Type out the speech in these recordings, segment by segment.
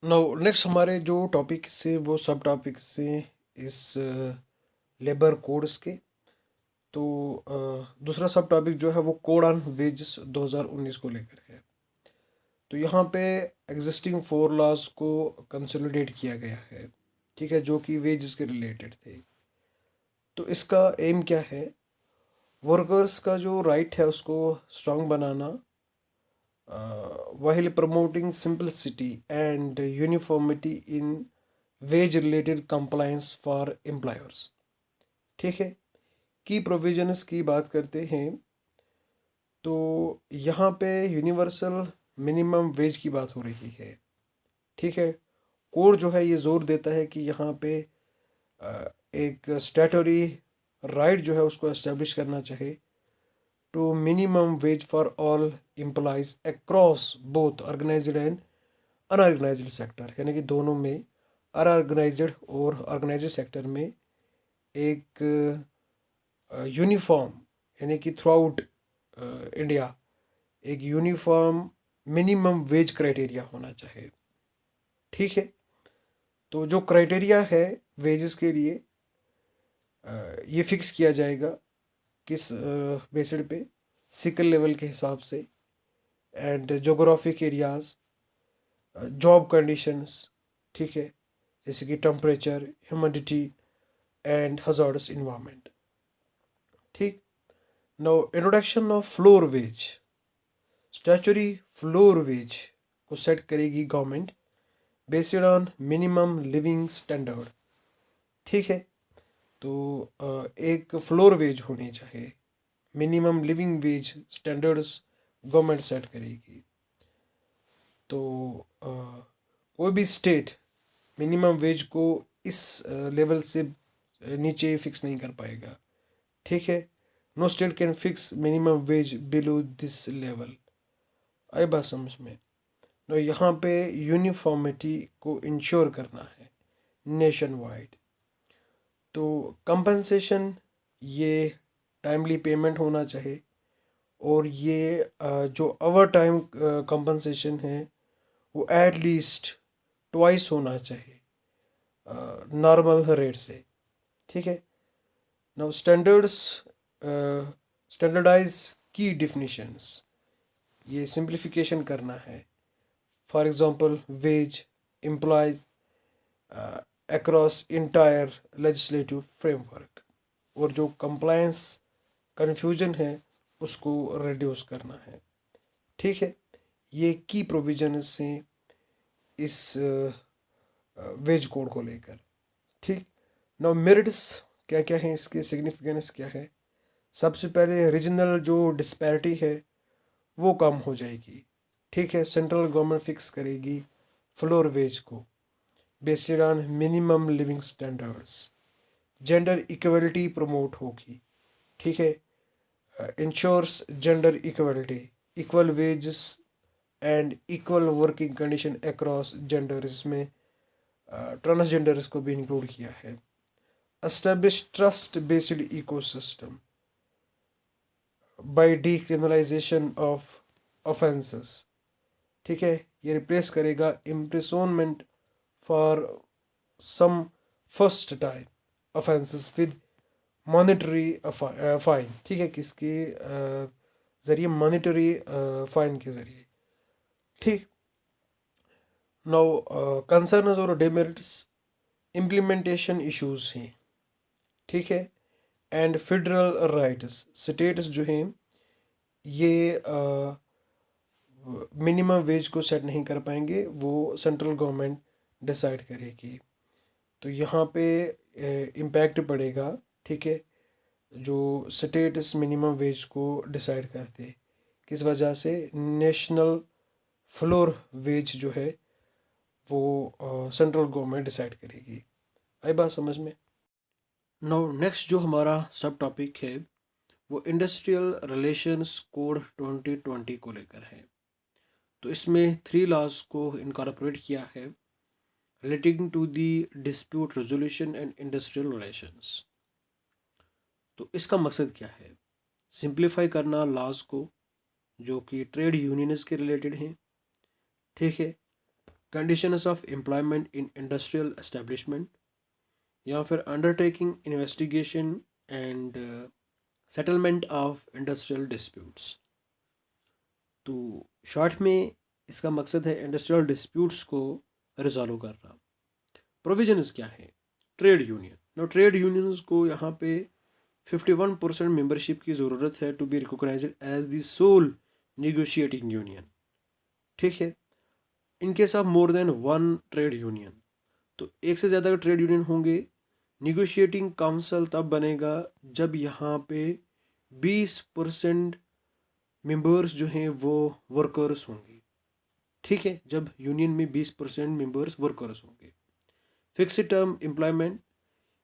Now next हमारे जो topic से वो सब टॉपिक से इस लेबर कोड्स के। तो दूसरा सब टॉपिक जो है वो कोड ऑन वेजेस 2019 को लेकर है। तो यहाँ पे एग्जिस्टिंग फोर लॉज को कंसोलिडेट किया गया है, ठीक है, जो कि वेजेस के रिलेटेड थे। तो इसका एम क्या है? वर्कर्स का जो राइट है उसको strong banana, while promoting simplicity and uniformity in wage related compliance for employers। ठीक है, की प्रोविजंस की बात करते हैं तो यहाँ पे यूनिवर्सल मिनिमम वेज की बात हो रही है। ठीक है, कोड जो है ये जोर देता है कि यहाँ पे एक स्टैट्यूटरी राइट जो है उसको एस्टेब्लिश करना चाहिए to minimum wage for all employees across both organised and unorganised sector, यानी कि दोनों में, अनऑर्गेनाइज्ड और ऑर्गेनाइज्ड सेक्टर में एक यूनिफॉर्म, यानी कि थ्रू आउट इंडिया एक यूनिफॉर्म मिनिमम वेज क्राइटेरिया होना चाहिए। ठीक है, तो जो क्राइटेरिया है वेजेस के लिए ये फिक्स किया जाएगा किस बेसिड पे? सिकल लेवल के हिसाब से, and geographic areas, job conditions, ठीक है, जैसे कि temperature, humidity and hazardous environment. ठीक, now introduction of floor wage. Statutory floor wage को सेट करेगी government based on minimum living standard. ठीक है, तो एक फ्लोर वेज होनी चाहिए, minimum living wage standards government set करेगी। तो कोई भी स्टेट मिनिमम वेज को इस लेवल से नीचे फिक्स नहीं कर पाएगा। ठीक है, no state can fix minimum wage below this level. आई बात समझ में? तो यहाँ पे यूनिफॉर्मिटी को इंश्योर करना है नेशन वाइड। तो कंपनसेशन, ये टाइमली पेमेंट होना चाहिए, और ये जो ओवर टाइम कंपनसेशन है वो एट लीस्ट ट्वाइस होना चाहिए नॉर्मल रेट से। ठीक है, नाउ स्टैंडर्ड्स, स्टैंडर्डाइज की डिफिनीशंस, ये सिंप्लीफिकेशन करना है। For example wage employees across entire legislative framework, और जो कंप्लायंस कन्फ्यूजन है उसको रिड्यूस करना है। ठीक है, ये की प्रोविजन से इस वेज कोड को लेकर। ठीक, नाउ मेरिट्स क्या क्या है, इसके सिग्निफिकेंस क्या है? सबसे पहले रीजनल जो डिस्पैरिटी है वो कम हो जाएगी। ठीक है, सेंट्रल गवर्नमेंट फिक्स करेगी फ्लोर वेज को based on minimum living standards. Gender equality promote होगी। ठीक है, ensures gender equality, equal wages and equal working condition across gender, इसमें ट्रांसजेंडर्स को भी इंक्लूड किया है। Establish trust based ecosystem by decriminalisation of offences. ठीक है, ये रिप्लेस करेगा imprisonment for some first time offences with monetary fine. ठीक है, किसके ज़रिए? मॉनेटरी फाइन के ज़रिए। ठीक, नाउ कंसर्न्स और डेमेरिट्स, इम्प्लीमेंटेशन इश्यूज हैं। ठीक है, एंड फेडरल राइट्स, स्टेट्स जो हैं ये मिनिमम वेज को सेट नहीं कर पाएंगे, वो सेंट्रल गवर्नमेंट डिसाइड करेगी। तो यहाँ पे इम्पैक्ट पड़ेगा। ठीक है, जो स्टेट्स मिनिमम वेज को डिसाइड करते, किस वजह से? नेशनल फ्लोर वेज जो है वो सेंट्रल गवर्नमेंट डिसाइड करेगी। आई बात समझ में? नाउ नेक्स्ट जो हमारा सब टॉपिक है वो इंडस्ट्रियल रिलेशंस कोड 2020 को लेकर है। तो इसमें 3 लॉज को इनकॉर्पोरेट किया है relating to the dispute resolution and industrial relations. तो इसका मकसद क्या है? सिंप्लीफाई करना लॉज को जो कि ट्रेड यूनियंस के रिलेटेड हैं। ठीक है, conditions of employment in industrial establishment, या फिर undertaking investigation and settlement of industrial disputes. तो शॉर्ट में इसका मकसद है इंडस्ट्रियल डिस्प्यूट्स को रिजॉल्व करना। प्रोविजंस क्या है? Trade union. No, trade unions को यहाँ पे 51% मेंबरशिप की ज़रूरत है to be recognised as the sole negotiating union. ठीक है, in case of more than one trade union, तो एक से ज़्यादा ट्रेड यूनियन होंगे, निगोशिएटिंग काउंसिल तब बनेगा जब यहाँ पे 20% मेंबर्स जो हैं वो वर्कर्स होंगे। ठीक है, जब यूनियन में 20% मेंबर्स वर्कर्स होंगे। फिक्स्ड टर्म एम्प्लॉयमेंट,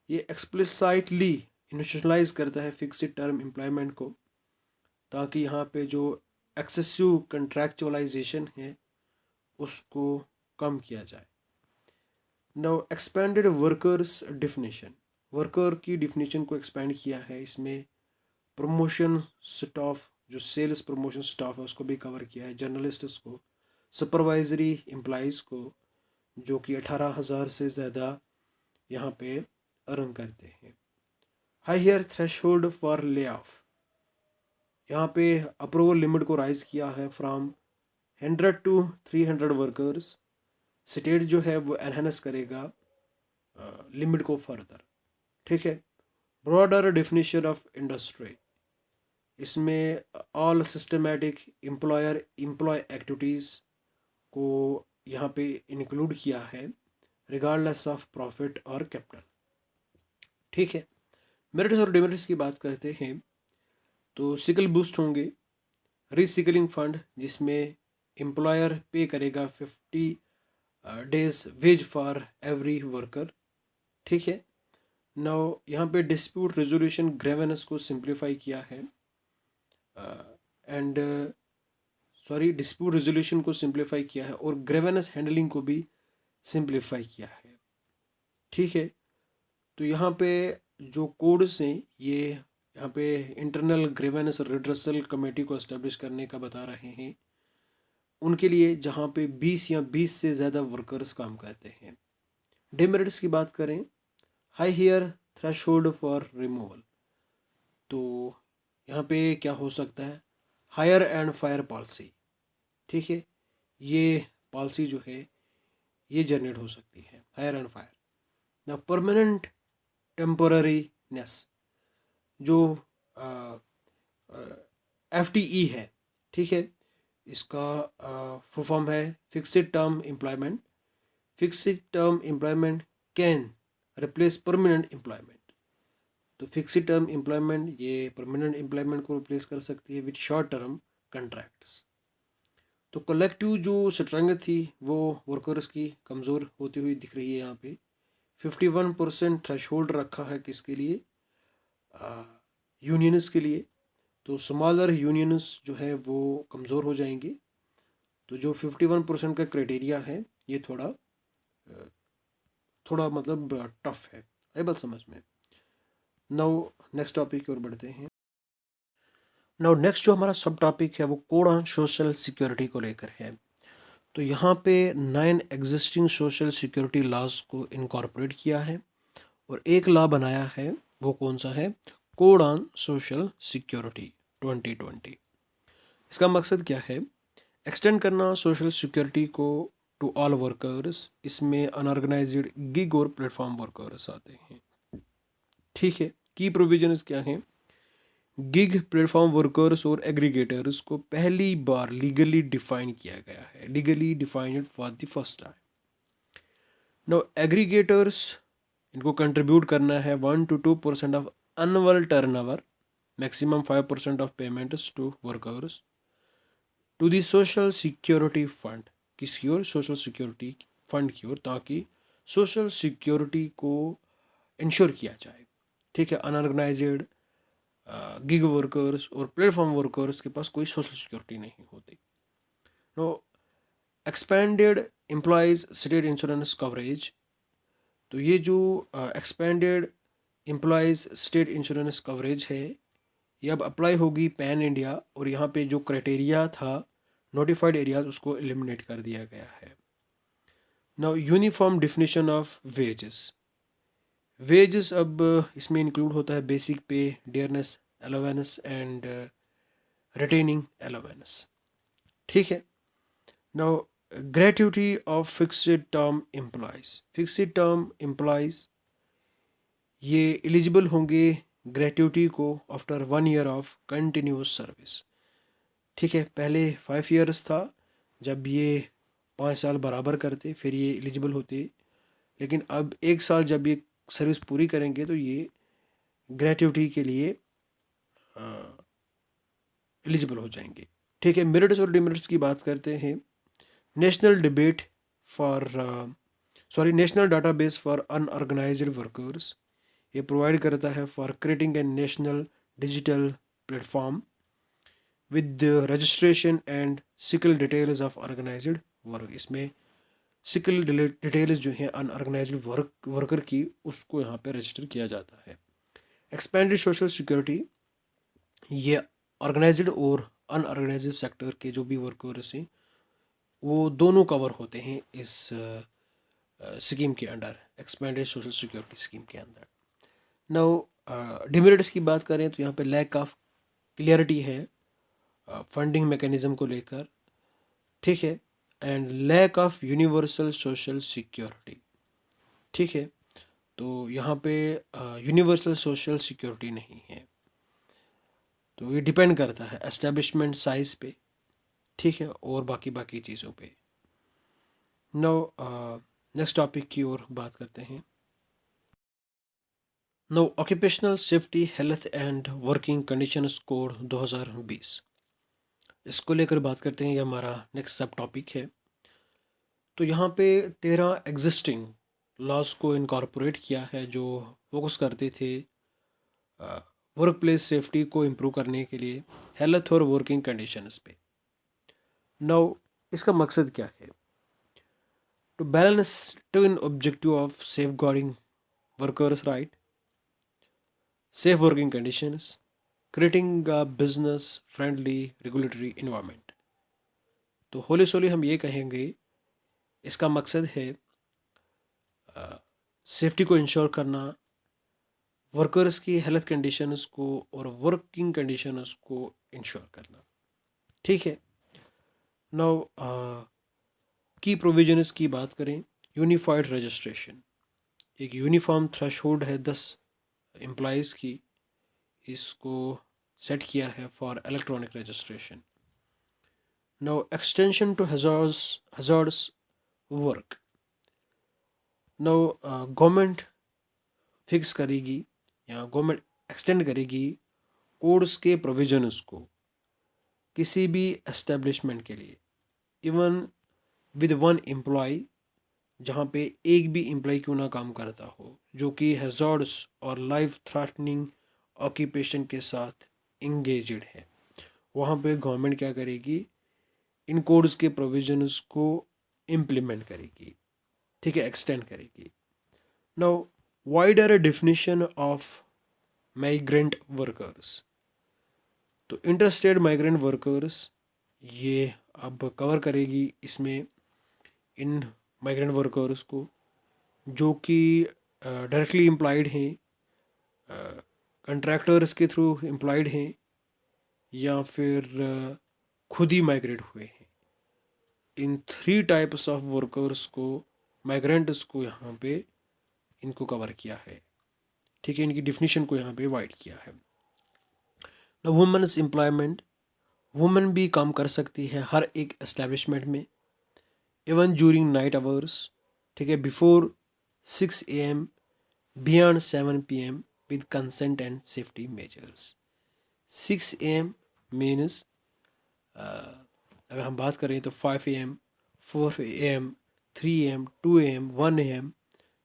ये एक्सप्लिसाइटली इंस्टीट्यूशनलाइज करता है फिक्स्ड टर्म एम्प्लॉयमेंट को, ताकि यहाँ पे जो एक्सेसिव कंट्रैक्चुअलाइजेशन है उसको कम किया जाए। Now expanded workers definition, worker की डिफिनीशन को एक्सपेंड किया है। इसमें प्रमोशन स्टाफ, जो सेल्स प्रमोशन स्टाफ है उसको भी कवर किया है, जर्नलिस्ट्स को, सुपरवाइजरी एम्प्लॉइज़ को जो कि 18,000 से ज़्यादा यहाँ पे अर्न करते हैं। Higher threshold for lay off, यहाँ पे अप्रूवल लिमिट को राइज किया है फ्रॉम 100 to 300 वर्कर्स। स्टेट जो है वो एनहांस करेगा लिमिट को फर्दर। ठीक है, ब्रॉडर डिफिनीशन ऑफ इंडस्ट्री, इसमें ऑल सिस्टमेटिक एम्प्लॉय एक्टिविटीज़ को यहाँ पे इंक्लूड किया है रिगार्डलेस ऑफ प्रॉफिट और कैपिटल। ठीक है, मेरिट्स और डिमेरिट्स की बात करते हैं तो सिकल बूस्ट होंगे, रिसिकलिंग फंड जिसमें एम्प्लॉयर पे करेगा 50 days ways for every worker. ठीक है, नाउ यहाँ पे डिस्प्यूट रेजोल्यूशन ग्रेवेनेस को सिंप्लीफाई किया है एंड डिस्प्यूट रेजोल्यूशन को सिंप्लीफाई किया है और ग्रेवेनेस हैंडलिंग को भी सिंप्लीफाई किया है। ठीक है, तो यहाँ पे जो कोड्स हैं ये यहाँ पे इंटरनल ग्रेवेनेस रिड्रेसल कमेटी को एस्टेब्लिश करने का बता रहे हैं उनके लिए जहाँ पे 20 या 20 से ज़्यादा वर्कर्स काम करते हैं। डिमेरिट्स की बात करें, high here threshold for removal, तो यहाँ पे क्या हो सकता है, हायर एंड फायर पॉलिसी। ठीक है, ये पॉलिसी जो है ये जनरेट हो सकती है, hire and fire. The permanent temporariness, जो FTE है, ठीक है, इसका फुल फॉर्म है fixed term employment. Fixed term employment can replace permanent employment. तो फिक्स्ड टर्म एम्प्लॉयमेंट ये परमानेंट एम्प्लॉयमेंट को रिप्लेस कर सकती है विद शॉर्ट टर्म कॉन्ट्रैक्ट्स। तो कलेक्टिव जो स्ट्रेंथ थी वो वर्कर्स की कमज़ोर होती हुई दिख रही है। यहाँ पे 51% थ्रेशोल्ड रखा है किसके लिए, यूनियंस के लिए। तो स्मॉलर यूनियंस जो है वो कमज़ोर हो जाएंगे। तो जो 51% का क्राइटेरिया है ये थोड़ा मतलब टफ है, आई बात समझ में। नाउ नेक्स्ट टॉपिक की ओर बढ़ते हैं। नाउ नेक्स्ट जो हमारा सब टॉपिक है वो कोड ऑन सोशल सिक्योरिटी को लेकर है। तो यहाँ पे 9 एग्जिस्टिंग सोशल सिक्योरिटी लॉज को इनकॉर्पोरेट किया है और एक लॉ बनाया है, वो कौन सा है, कोड ऑन सोशल सिक्योरिटी 2020। इसका मकसद क्या है, एक्सटेंड करना सोशल सिक्योरिटी को टू ऑल वर्कर्स। इसमें अनऑर्गेनाइज्ड गिग और प्लेटफॉर्म वर्कर्स आते हैं। ठीक है, की प्रोविजंस क्या हैं, गिग, प्लेटफॉर्म वर्कर्स और एग्रीगेटर्स को पहली बार लीगली डिफाइन किया गया है, legally defined for the first time. No, aggregators इनको कंट्रीब्यूट करना है 1 to 2% of annual turnover, maximum 5% of payments to workers to the social security fund. किसकी ओर, सोशल सिक्योरिटी फंड की ओर, ताकि सोशल सिक्योरिटी को इंश्योर किया जाए। ठीक है, अनऑर्गेनाइज्ड गिग वर्कर्स और प्लेटफॉर्म वर्कर्स के पास कोई सोशल सिक्योरिटी नहीं होती। No, expanded employees state insurance coverage, तो ये जो expanded employees state insurance coverage है ये अब अप्लाई होगी पैन इंडिया, और यहाँ पे जो क्राइटेरिया था नोटिफाइड एरियाज उसको एलिमिनेट कर दिया गया है। Now uniform definition of wages. Wages अब इसमें इंक्लूड होता है basic pay, dearness allowance and retaining allowance. ठीक है। Now gratuity of fixed term employees. Fixed term employees ये एलिजिबल होंगे ग्रेट्यूटी को after 1 year of continuous service. ठीक है, पहले 5 years था, जब ये 5 साल बराबर करते फिर ये एलिजिबल होते, लेकिन अब 1 साल जब ये सर्विस पूरी करेंगे तो ये ग्रेट्यूटी के लिए एलिजिबल हो जाएंगे। ठीक है, मेरिट्स और डिमेरिट्स की बात करते हैं। National debate for national database for unorganised workers, ये प्रोवाइड करता है for creating a national digital platform with registration and skill details of organised work. इसमें सिकल डिटेल्स जो हैं अनऑर्गेनाइज्ड वर्कर की, उसको यहाँ पे रजिस्टर किया जाता है। एक्सपेंडेड सोशल सिक्योरिटी, ये ऑर्गेनाइज्ड और अनऑर्गेनाइज्ड सेक्टर के जो भी वर्कर्स हैं वो दोनों कवर होते हैं इस स्कीम के under, expanded social security scheme के अंदर। नाउ डिमेरिट्स की बात करें तो यहाँ पे लैक ऑफ क्लियरिटी है फंडिंग मैकेनिज्म को लेकर। ठीक है, and lack of universal social security. ठीक है, तो यहाँ पे यूनिवर्सल सोशल सिक्योरिटी नहीं है, तो ये डिपेंड करता है एस्टेब्लिशमेंट साइज पे। ठीक है, और बाकी बाकी चीज़ों पे। नाउ नेक्स्ट टॉपिक की ओर बात करते हैं। Now occupational safety health and working conditions code 2020, इसको लेकर बात करते हैं, ये हमारा नेक्स्ट सब टॉपिक है। तो यहाँ पे 13 एग्जिस्टिंग लॉज को इनकॉर्पोरेट किया है जो फोकस करते थे वर्क प्लेस सेफ्टी को इम्प्रूव करने के लिए हेल्थ और वर्किंग कंडीशंस पे। नाउ इसका मकसद क्या है? To balance twin objective of safeguarding workers right, safe working conditions, creating a business friendly regulatory environment। तो होली सोली हम ये कहेंगे इसका मकसद है सेफ्टी को इंश्योर करना, वर्कर्स की हेल्थ कंडीशंस को और वर्किंग कंडीशंस को इंश्योर करना। ठीक है। नाउ की प्रोविजंस की बात करें, यूनिफाइड रजिस्ट्रेशन, एक यूनिफॉर्म थ्रेशोल्ड है 10 एम्प्लॉयज़ की, इसको सेट किया है for electronic registration. Now extension to hazards work. Now government fix करेगी या गवर्नमेंट एक्सटेंड करेगी कोड्स के प्रोविजंस को किसी भी एस्टेब्लिशमेंट के लिए, इवन विद 1 एम्प्लॉय, जहाँ पे एक भी एम्प्लॉय क्यों ना काम करता हो जो कि हैज़ार्ड्स और लाइफ थ्रेटनिंग ऑक्यूपेशन के साथ इंगेजड है, वहाँ पे गवर्नमेंट क्या करेगी, इन कोड्स के प्रोविजंस को इम्प्लीमेंट करेगी। ठीक है, एक्सटेंड करेगी। Now wider definition of migrant workers, तो इंटरस्टेट माइग्रेंट वर्कर्स ये अब कवर करेगी इसमें इन माइग्रेंट वर्कर्स को जो कि डायरेक्टली एम्प्लॉयड हैं, कंट्रैक्टर्स के थ्रू एम्प्लॉयड हैं, या फिर खुद ही माइग्रेट हुए हैं। इन 3 टाइप्स ऑफ वर्कर्स को, माइग्रेंट्स को यहाँ पे इनको कवर किया है। ठीक है, इनकी डिफिनीशन को यहाँ पे वाइड किया है। वुमेन्स एम्प्लॉयमेंट, वुमेन भी काम कर सकती है हर एक एस्टेब्लिशमेंट में, इवन ड्यूरिंग नाइट आवर्स। ठीक है, before 6 AM, beyond 7 PM with consent and safety measures. 6 AM means अगर हम बात करें तो 5 AM, 4 AM, 3 AM, 2 AM, 1 AM।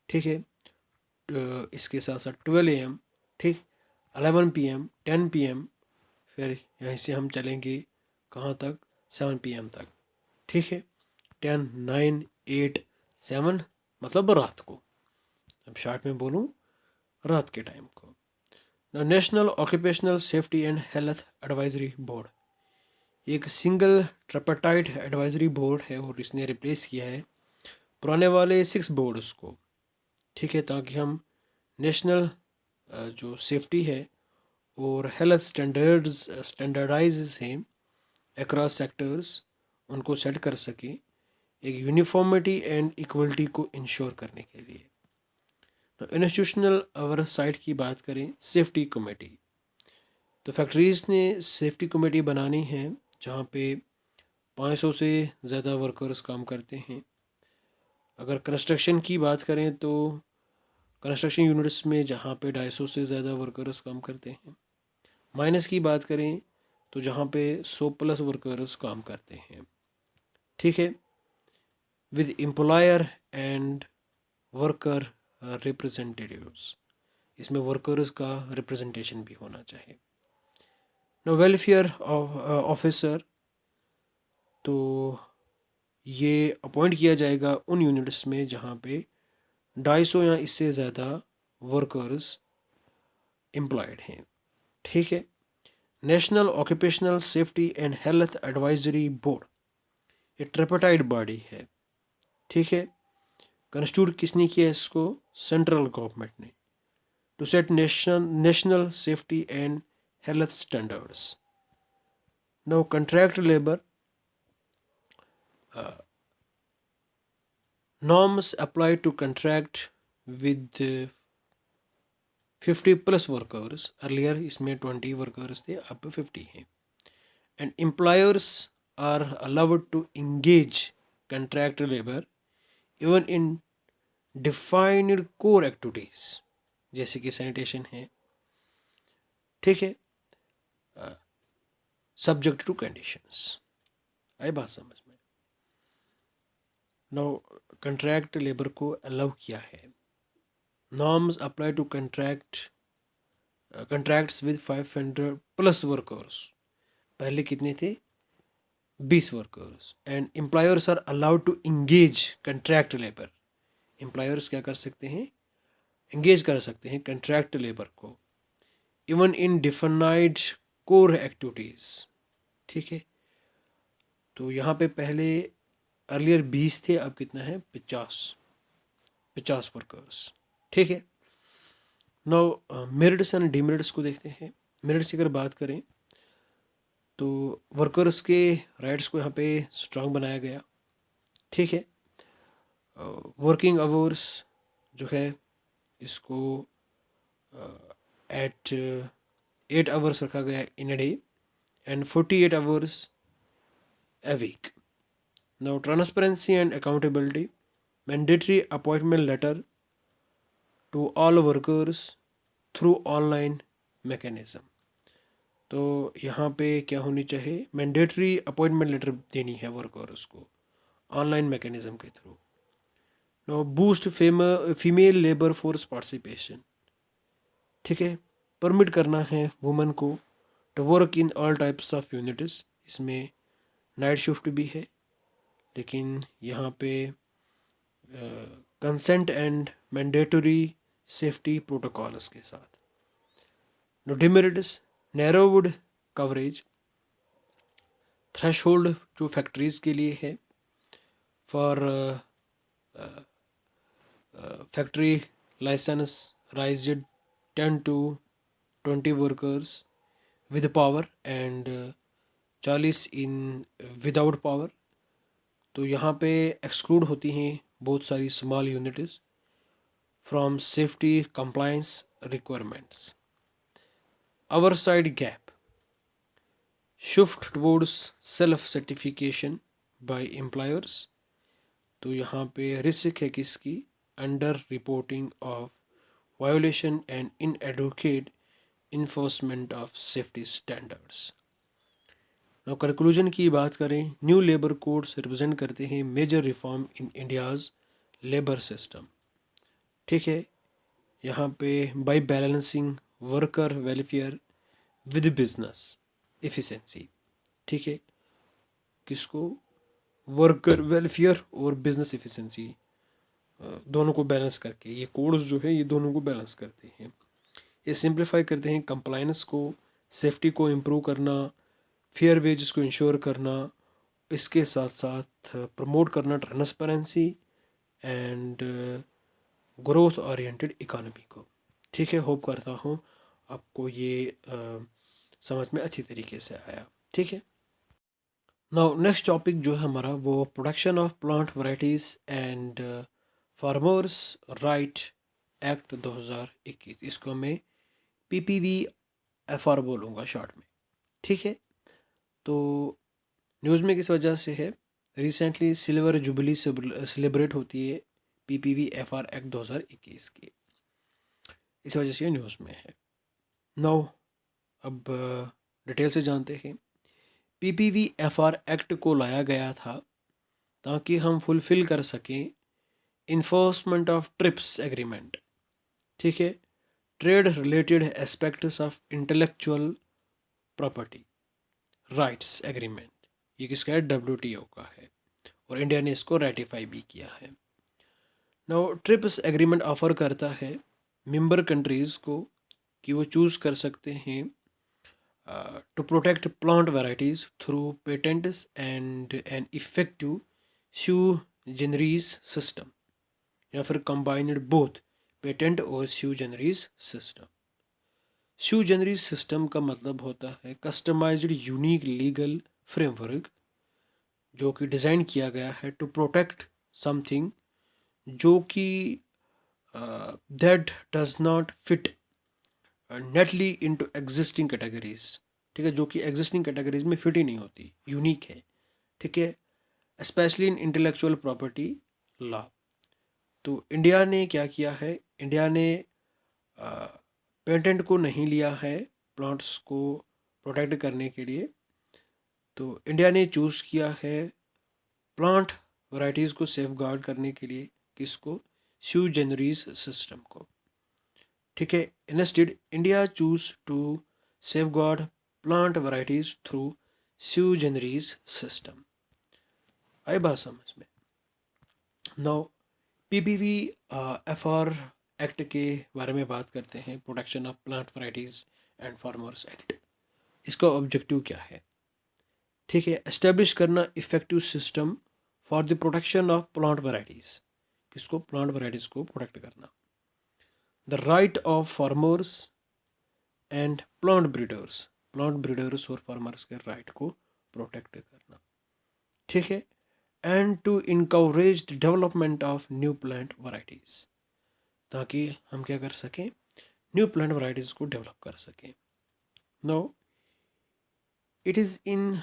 ठीक है, इसके साथ साथ 12 AM, ठीक, 11 PM, 10 PM, फिर यहीं से हम चलेंगे कहाँ तक, 7 PM तक। ठीक है, 10, 9, 8, 7 मतलब रात को, अब शॉर्ट में बोलूँ रात के टाइम को। National occupational safety and health advisory board, एक सिंगल ट्रिपार्टाइट एडवाइजरी बोर्ड है और इसने रिप्लेस किया है पुराने वाले 6 बोर्ड्स को, ठीक है, ताकि हम नेशनल जो सेफ्टी है और हेल्थ स्टैंडर्डाइज हैं अक्रॉस सेक्टर्स, उनको सेट कर सकें एक यूनिफॉर्मिटी एंड इक्वलिटी को इंश्योर करने के लिए। तो इंस्टीट्यूशनल ओवरसाइट की बात करें, सेफ्टी कमेटी, तो फैक्ट्रीज़ ने सेफ्टी कमेटी बनानी है जहाँ पे 500 से ज़्यादा वर्कर्स काम करते हैं। अगर कंस्ट्रक्शन की बात करें तो कंस्ट्रक्शन यूनिट्स में जहाँ पे 250 से ज़्यादा वर्कर्स काम करते हैं। माइनस की बात करें तो जहाँ पे 100 प्लस वर्कर्स काम करते हैं, ठीक है, with employer and worker representatives, इसमें वर्कर्स का रिप्रेजेंटेशन भी होना चाहिए। नो वेलफेयर ऑफिसर, तो ये अपॉइंट किया जाएगा उन यूनिट्स में जहाँ पे 250 या इससे ज़्यादा वर्कर्स एम्प्लॉयड हैं, ठीक है। National occupational safety and health advisory board, ये ट्रिपार्टाइट बॉडी है, ठीक है। कंस्टिट्यूट किसने किया है इसको? सेंट्रल गवर्नमेंट ने, to set national safety and health standards. Now contract labour, norms apply to contract with 50 plus workers, earlier इसमें 20 वर्कर्स थे, अब 50 हैं। And employers are allowed to engage contract labour even in defined core activities, जैसे कि sanitation है, ठीक है, subject to conditions. आई बात समझ में? नो कंट्रैक्ट लेबर को अलाउ किया है। Norms apply to contracts with 500 plus workers, पहले कितने थे? 20 workers. And employers are allowed to engage contract labour, employers क्या कर सकते हैं? इंगेज कर सकते हैं कंट्रैक्ट लेबर को, even in defined core activities, ठीक है। तो यहाँ पे पहले अर्लियर 20 थे, अब कितना है? 50 वर्कर्स, ठीक है। नाउ मेरिट्स एंड डिमेरिट्स को देखते हैं। मेरिट्स की अगर बात करें तो वर्कर्स के राइट्स को यहाँ पे स्ट्रांग बनाया गया, ठीक है। वर्किंग आवर्स जो है इसको एट 8 आवर्स रखा गया in a day and 48 hours a week. Now, transparency and accountability, mandatory appointment letter to all workers through online mechanism. तो यहाँ पे क्या होनी चाहिए? मैंडेटरी अपॉइंटमेंट लेटर देनी है वर्कर्स को ऑनलाइन मैकेनिज्म के through. No boost female labour force participation, ठीक है, परमिट करना है वुमेन को to work in all types of units, इसमें नाइट शिफ्ट भी है, लेकिन यहाँ पे consent and mandatory safety protocols के साथ। No demerits, narrowed coverage, threshold जो फैक्ट्रीज के लिए है for factory licence raised 10 to 20 workers with power and 40 in without power. तो यहाँ पे एक्सक्लूड होती हैं बहुत सारी small units from safety compliance requirements. Our side gap, shift towards self certification by employers, तो यहाँ पे रिस्क है किसकी? Under reporting of violation and inadequate enforcement of safety standards. Now conclusion की बात करें, न्यू लेबर कोड्स रिप्रेजेंट करते हैं major reform in India's labour system, ठीक है। यहाँ पे by balancing worker welfare with business efficiency, ठीक है, किसको? वर्कर वेलफेयर और बिजनेस एफिशिएंसी दोनों को बैलेंस करके ये कोड्स जो है ये दोनों को बैलेंस करते हैं। ये सिंप्लीफाई करते हैं कंप्लायंस को, सेफ्टी को इम्प्रूव करना, फेयर वेजेस को इंश्योर करना, इसके साथ साथ प्रमोट करना transparency, and growth oriented economy को। ठीक है, होप करता हूँ आपको ये समझ में अच्छी तरीके से आया। ठीक है, नाउ नेक्स्ट टॉपिक जो है हमारा वो production of plant varieties and farmers right act 2021, इसको मैं पीपीवी एफआर बोलूँगा शॉर्ट में। ठीक है, तो न्यूज़ में किस वजह से है, रिसेंटली सिल्वर जुबली सेलिब्रेट होती है पीपीवी एफआर एक्ट 2021 की, इस वजह से ये न्यूज़ में है। नाउ अब डिटेल से जानते हैं। पीपीवी एफआर एक्ट को लाया गया था ताकि हम फुलफ़िल कर सकें इन्फोर्समेंट ऑफ ट्रिप्स एग्रीमेंट। ठीक है, trade related aspects of intellectual property rights agreement, ये किसका है, डब्ल्यूटीओ का है, और इंडिया ने इसको रेटिफाई भी किया है। नाउ ट्रिप्स एग्रीमेंट ऑफर करता है मेंबर कंट्रीज़ को कि वो चूज़ कर सकते हैं to protect plant varieties through patents and an effective sui generis system, या फिर combined both patent और sui generis system। sui generis system का मतलब होता है कस्टमाइज्ड यूनिक लीगल फ्रेमवर्क जो कि डिज़ाइन किया गया है टू प्रोटेक्ट समथिंग जो कि that does not fit neatly into existing categories. ठीक है, जो कि एग्जिस्टिंग कैटेगरीज में फिट ही नहीं होती, यूनिक है। ठीक है, specially in intellectual property law. तो इंडिया ने क्या किया है, इंडिया ने पेटेंट को नहीं लिया है प्लांट्स को प्रोटेक्ट करने के लिए। तो इंडिया ने चूज़ किया है प्लांट वैरायटीज़ को सेफ गार्ड करने के लिए किसको, sui generis सिस्टम को। ठीक है, instead India choose to safeguard plant varieties through sui generis system. आई बात समझ में। नाउ पीपीवी एफआर एक्ट के बारे में बात करते हैं, protection of plant varieties and farmers act. इसका ऑब्जेक्टिव क्या है, ठीक है, एस्टेब्लिश करना effective system for the protection of plant varieties, किसको, प्लांट वैरायटीज को प्रोटेक्ट करना। The right of farmers and plant breeders और फार्मर्स के राइट को प्रोटेक्ट करना। ठीक है, and to encourage the development of new plant varieties, ताकि हम क्या कर सकें, न्यू प्लांट वैरायटीज को डेवलप कर सकें। No it is in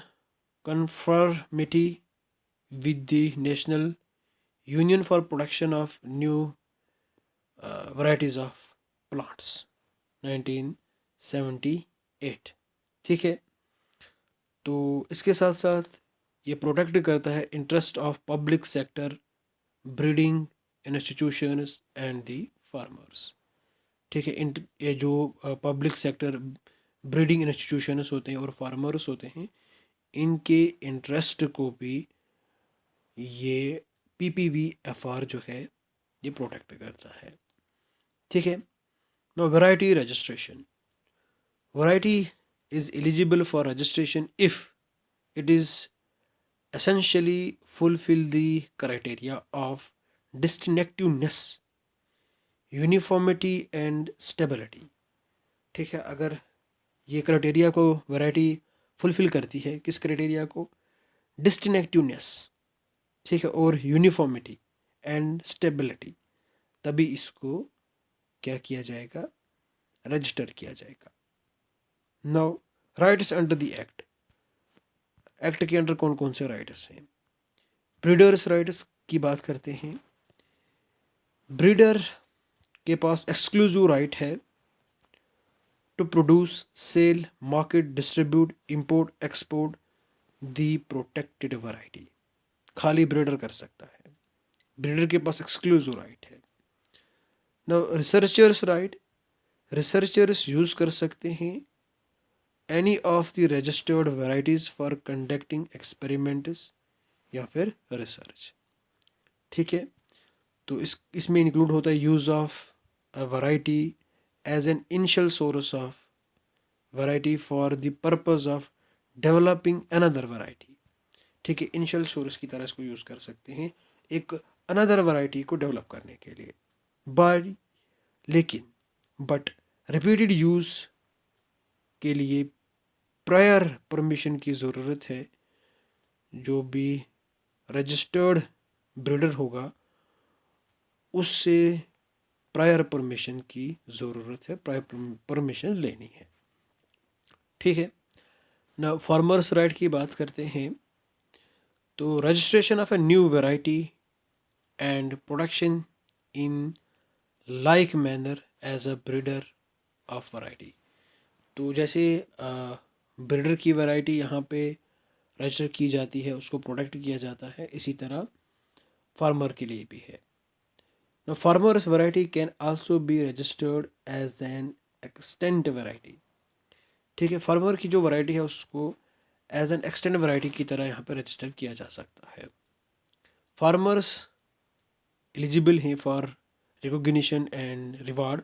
conformity with the National Union for Protection of New Varieties of Plants 1978। ठीक है, तो इसके साथ साथ ये प्रोटेक्ट करता है interest of public sector breeding institutions and the farmers. ठीक है, ये जो पब्लिक सेक्टर ब्रीडिंग इंस्टीट्यूशंस होते हैं और फार्मर्स होते हैं, इनके इंटरेस्ट को भी ये पीपीवी एफआर जो है ये प्रोटेक्ट करता है। ठीक है, no variety registration, variety is eligible for registration if it is essentially fulfill the criteria of distinctiveness, uniformity and stability। ठीक है, अगर ये क्राइटेरिया को वैरायटी फुलफिल करती है, किस क्राइटेरिया को, डिस्टिंक्टिवनेस, ठीक है, और यूनिफॉर्मिटी एंड स्टेबिलिटी, तभी इसको क्या किया जाएगा, रजिस्टर किया जाएगा। Now rights under the act, act के अंडर कौन कौन से राइट्स हैं। ब्रीडर्स राइट्स की बात करते हैं, ब्रीडर के पास एक्सक्लूसिव राइट है to produce, sell, market, distribute, import, export the protected variety, खाली ब्रीडर कर सकता है, ब्रीडर के पास एक्सक्लूसिव राइट है। ना रिसर्चर्स राइट, रिसर्चर्स यूज कर सकते हैं any of the registered varieties for conducting experiments या फिर रिसर्च। ठीक है, तो इसमें इंक्लूड होता है use of a variety as an initial source of variety for the purpose of developing another variety. ठीक है, इनिशियल सोर्स की तरह इसको यूज़ कर सकते हैं एक अनदर वैरायटी को डेवलप करने के लिए। बट रिपीटेड यूज़ के लिए प्रायर परमिशन की ज़रूरत है। जो भी रजिस्टर्ड ब्रीडर होगा उससे प्रायर परमिशन की ज़रूरत है, प्रायर परमिशन लेनी है। ठीक है ना। फार्मर्स राइट की बात करते हैं तो registration of a new variety and production in like manner as a breeder of variety. तो जैसे ब्रीडर की वैरायटी यहाँ पे रजिस्टर की जाती है, उसको प्रोटेक्ट किया जाता है, इसी तरह फार्मर के लिए भी है। Now farmers variety can also be registered as an extant variety। ठीक है, फार्मर की जो वैरायटी है उसको एज एन एक्सटेंड वैरायटी की तरह यहाँ पर रजिस्टर किया जा सकता है। फार्मर्स एलिजिबल हैं for recognition and reward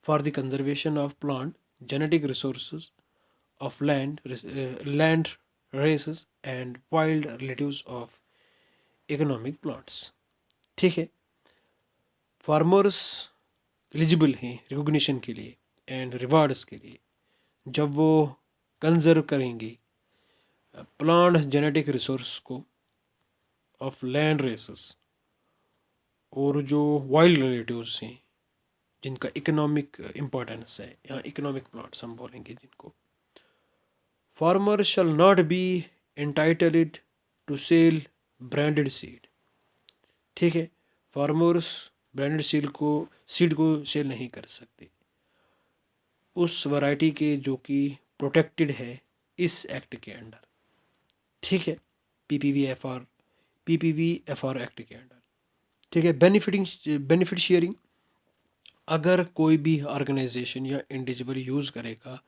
for the conservation of plant genetic resources of land races and wild relatives of economic plants. ठीक है, फार्मर्स एलिजिबल हैं रिकॉग्निशन के लिए एंड रिवार्ड्स के लिए जब वो कंजर्व करेंगे प्लांट जेनेटिक रिसोर्स को ऑफ लैंड रेसेस और जो वाइल्ड रिलेटिव्स हैं जिनका इकोनॉमिक इम्पोर्टेंस है, या इकोनॉमिक प्लांट्स हम बोलेंगे जिनको। Farmer shall not be entitled to sell branded seed. ठीक है, फार्मर्स ब्रांडेड सीड को सेल नहीं कर सकते उस वैरायटी के जो कि प्रोटेक्टेड है इस एक्ट के अंडर। ठीक है, पीपीवी एफआर एक्ट के अंडर। ठीक है, बेनिफिट शेयरिंग। अगर कोई भी ऑर्गेनाइजेशन या इंडिविजुअल यूज़ करेगा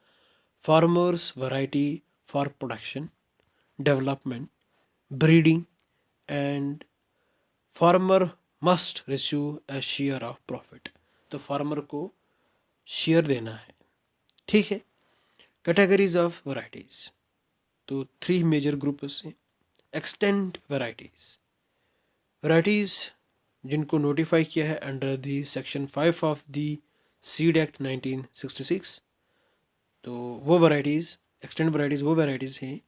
farmers variety for production, development, breeding and farmer must receive A share of profit. तो फार्मर को शेयर देना है। ठीक है, कैटेगरीज ऑफ वैरायटीज़। तो 3 मेजर ग्रुप्स हैं। एक्सटेंट वैरायटीज़ जिनको नोटिफाई किया है under the section 5 of the seed act 1966। तो वो वैरायटीज़, एक्सटेंट वैरायटीज़ वो वैरायटीज़ हैं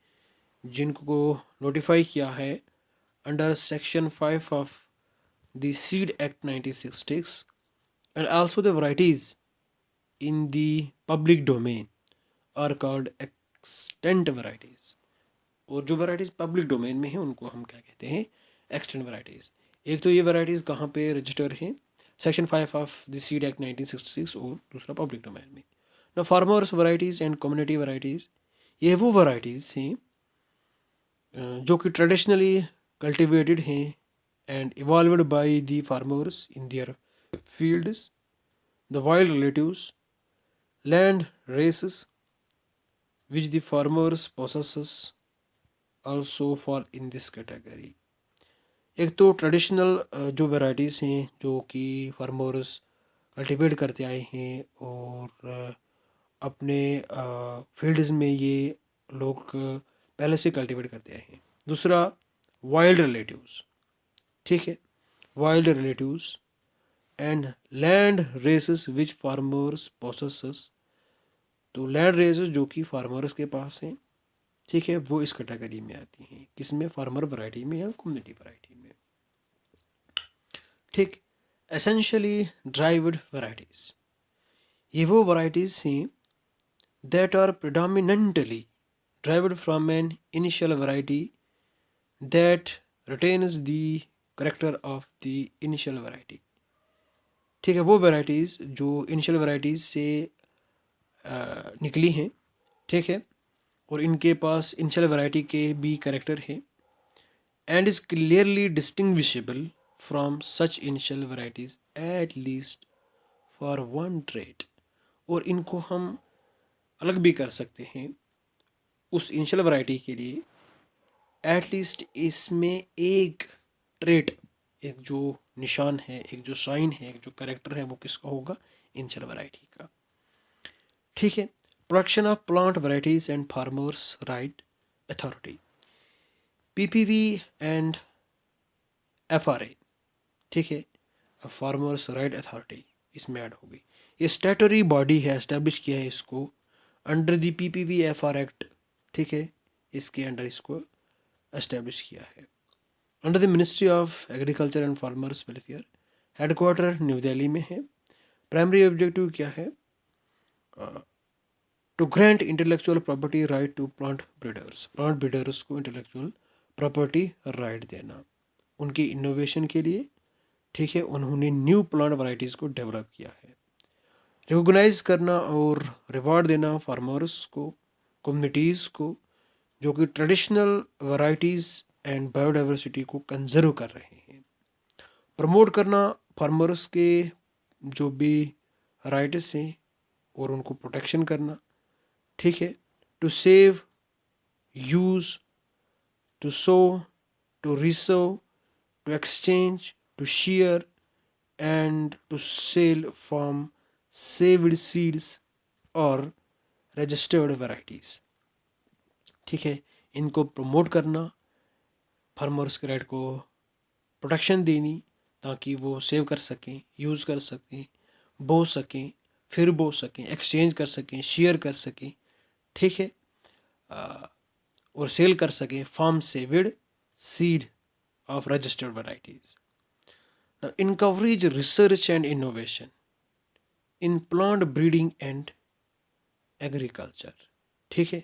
जिनको नोटिफाई किया है under section 5 of the seed act 1966 and also the varieties in the public domain are called extant varieties। और जो वैरायटीज़ पब्लिक डोमेन में हैं उनको हम क्या कहते हैं, एक्सटेंट वैरायटीज़। एक तो ये वैरायटीज़ कहाँ पे रजिस्टर हैं, section 5 of the seed act 1966, और दूसरा पब्लिक डोमेन में। ना farmers varieties and community varieties, ये वो वैरायटीज़ हैं जो कि ट्रेडिशनली कल्टिवेटेड हैं and evolved by the farmers in their fields, the wild relatives, land races which the farmers possesses also fall in this category। एक तो ट्रेडिशनल जो varieties हैं जो कि फार्मर्स कल्टिवेट करते आए हैं और अपने फील्ड्स में ये लोग पहले से कल्टिवेट करते आए हैं। दूसरा वाइल्ड रिलेटिव्स। ठीक है, wild relatives and land races which farmers possesses. तो लैंड रेसेस जो कि फार्मर्स के पास हैं, ठीक है, वो इस कैटेगरी में आती हैं। किसमें, फार्मर वैरायटी में या कम्युनिटी वैरायटी में। ठीक, एसेंशियली ड्राइव्ड वैरायटीज़, ये वो वैरायटीज़ हैं that are predominantly derived from an initial variety that retains the character of the initial variety. ठीक है, वो वैरायटीज़ जो इनिशियल वैरायटीज़ से निकली हैं। ठीक है, और इनके पास इनिशियल वैरायटी के भी करेक्टर हैं and is clearly distinguishable from such initial varieties at least for one trait. और इनको हम अलग भी कर सकते हैं उस इनिशियल वैरायटी के लिए, एट लीस्ट इसमें एक ट्रेट, एक जो निशान है, एक जो साइन है, एक जो करेक्टर है, वो किसका होगा, इनिशियल वैरायटी का। ठीक है, production of plant varieties and farmers right authority, PPV and FRA. ठीक है। फार्मर्स राइट अथॉरिटी इसमें ऐड हो गई। ये स्टैट्यूटरी बॉडी है, एस्टेब्लिश किया है इसको अंडर द PPVFR एक्ट, ठीक है, इसके अंडर इसको एस्टेब्लिश किया है। Under the ministry of agriculture and farmers welfare, headquarter New Delhi में है। प्राइमरी ऑब्जेक्टिव क्या है? To grant intellectual property right to plant breeders, plant breeders को इंटेलेक्चुअल प्रॉपर्टी राइट देना उनकी इनोवेशन के लिए, ठीक है। उन्होंने न्यू प्लांट वैरायटीज़ को डेवलप किया है। रिकॉग्नाइज करना और रिवार्ड देना फार्मर्स को, कम्युनिटीज़ को जो कि ट्रेडिशनल वैरायटीज़ एंड बायोडाइवर्सिटी को कंजर्व कर रहे हैं। प्रमोट करना फार्मर्स के जो भी राइट्स हैं और उनको प्रोटेक्शन करना, ठीक है। To save, use, to sow, to resow, to exchange, to share and to sell from saved seeds और रजिस्टर्ड वैरायटीज़, ठीक है। इनको प्रमोट करना, फार्मर्स के राइट को प्रोटेक्शन देनी ताकि वो सेव कर सकें, यूज़ कर सकें, बो सकें, फिर बो सकें, एक्सचेंज कर सकें, शेयर कर सकें, ठीक है, और सेल कर सकें farm saved seed of registered varieties. Encourage research and innovation in plant breeding and agriculture, ठीक है।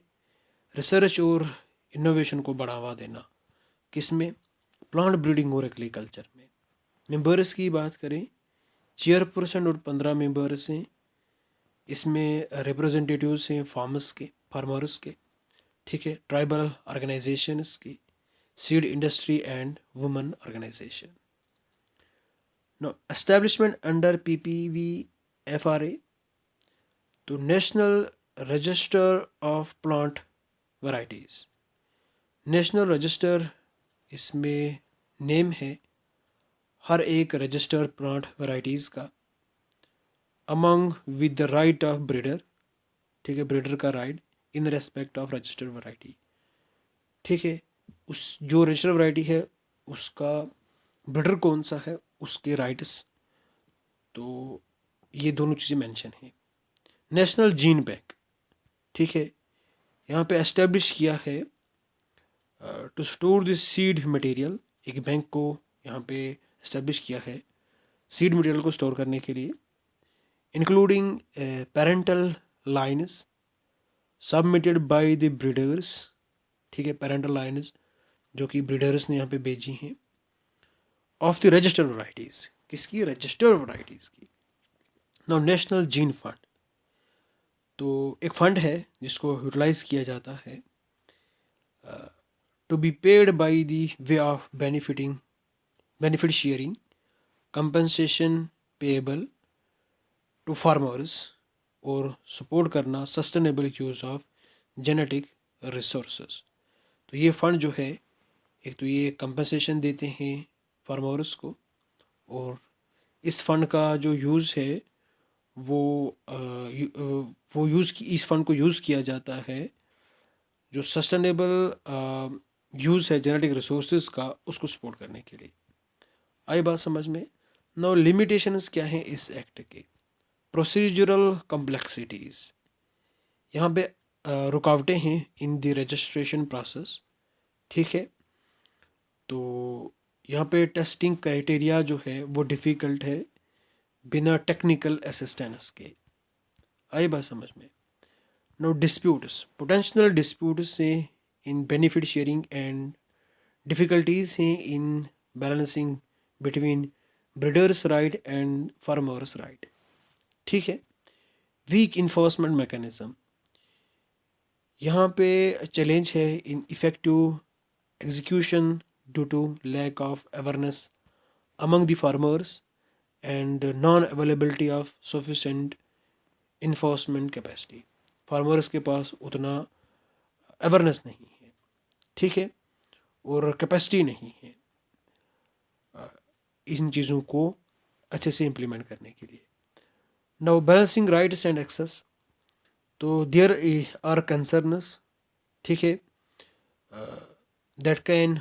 रिसर्च और इनोवेशन को बढ़ावा देना किस में? प्लांट ब्रीडिंग और एग्रीकल्चर में। मेंबर्स की बात करें, चेयरपर्सन और 15 मेंबर्स हैं। इसमें रिप्रेजेंटेटिव्स हैं फार्मर्स के, ठीक है, ट्राइबल ऑर्गेनाइजेशंस की, seed industry and women organisation. No establishment under PPVFRA, तो national register of plant varieties. National register इसमें नेम है हर एक रजिस्टर प्लांट वैरायटीज़ का, among with the right of breeder, ठीक है, ब्रीडर का right in respect of registered variety, ठीक है। उस जो रजिस्टर्ड वैरायटी है उसका ब्रीडर कौन सा है, उसके राइट्स, तो ये दोनों चीज़ें मेंशन हैं। नेशनल जीन बैंक, ठीक है, यहाँ पे एस्टेब्लिश किया है to store this seed material, एक बैंक को यहाँ पे एस्टेब्लिश किया है सीड मटेरियल को स्टोर करने के लिए, including parental lines submitted by the breeders, ठीक है, पेरेंटल लाइन्स जो कि ब्रीडर्स ने यहाँ पे भेजी हैं, ऑफ द रजिस्टर्ड वैरायटीज़, किसकी? रजिस्टर्ड वैरायटीज़ की। नाउ नेशनल जीन फंड, तो एक फंड है जिसको यूटिलाइज किया जाता है to be paid by the way of benefit sharing, compensation payable to farmers और सपोर्ट करना sustainable use of genetic resources. तो ये फंड जो है, एक तो ये कंपनसेशन देते हैं फार्मर्स को, और इस फंड का जो यूज़ है वो इस फंड को यूज़ किया जाता है जो सस्टेनेबल यूज़ है जेनेटिक रिसोर्सेज का, उसको सपोर्ट करने के लिए। आई बात समझ में? नाउ लिमिटेशंस क्या हैं इस एक्ट के? प्रोसीजरल कॉम्प्लेक्सिटीज़, यहाँ पे रुकावटें हैं इन द रजिस्ट्रेशन प्रोसेस, ठीक है। तो यहाँ पे टेस्टिंग क्राइटेरिया जो है वो डिफ़िकल्ट है बिना टेक्निकल असिस्टेंस के। आई बात समझ में? नो डिस्प्यूट्स, पोटेंशियल डिस्प्यूट्स हैं in benefit sharing and difficulties हैं in balancing between breeders right and farmers right, ठीक है। वीक इन्फोर्समेंट मैकेनिज्म, यहाँ पे चैलेंज है in effective execution due to lack of awareness among the farmers and non-availability of sufficient enforcement capacity। Farmers के पास उतना awareness नहीं है, ठीक है, और कैपेसिटी नहीं है इन चीज़ों को अच्छे से इम्प्लीमेंट करने के लिए। Now balancing rights and access, तो देयर आर कंसर्न्स, ठीक है, that can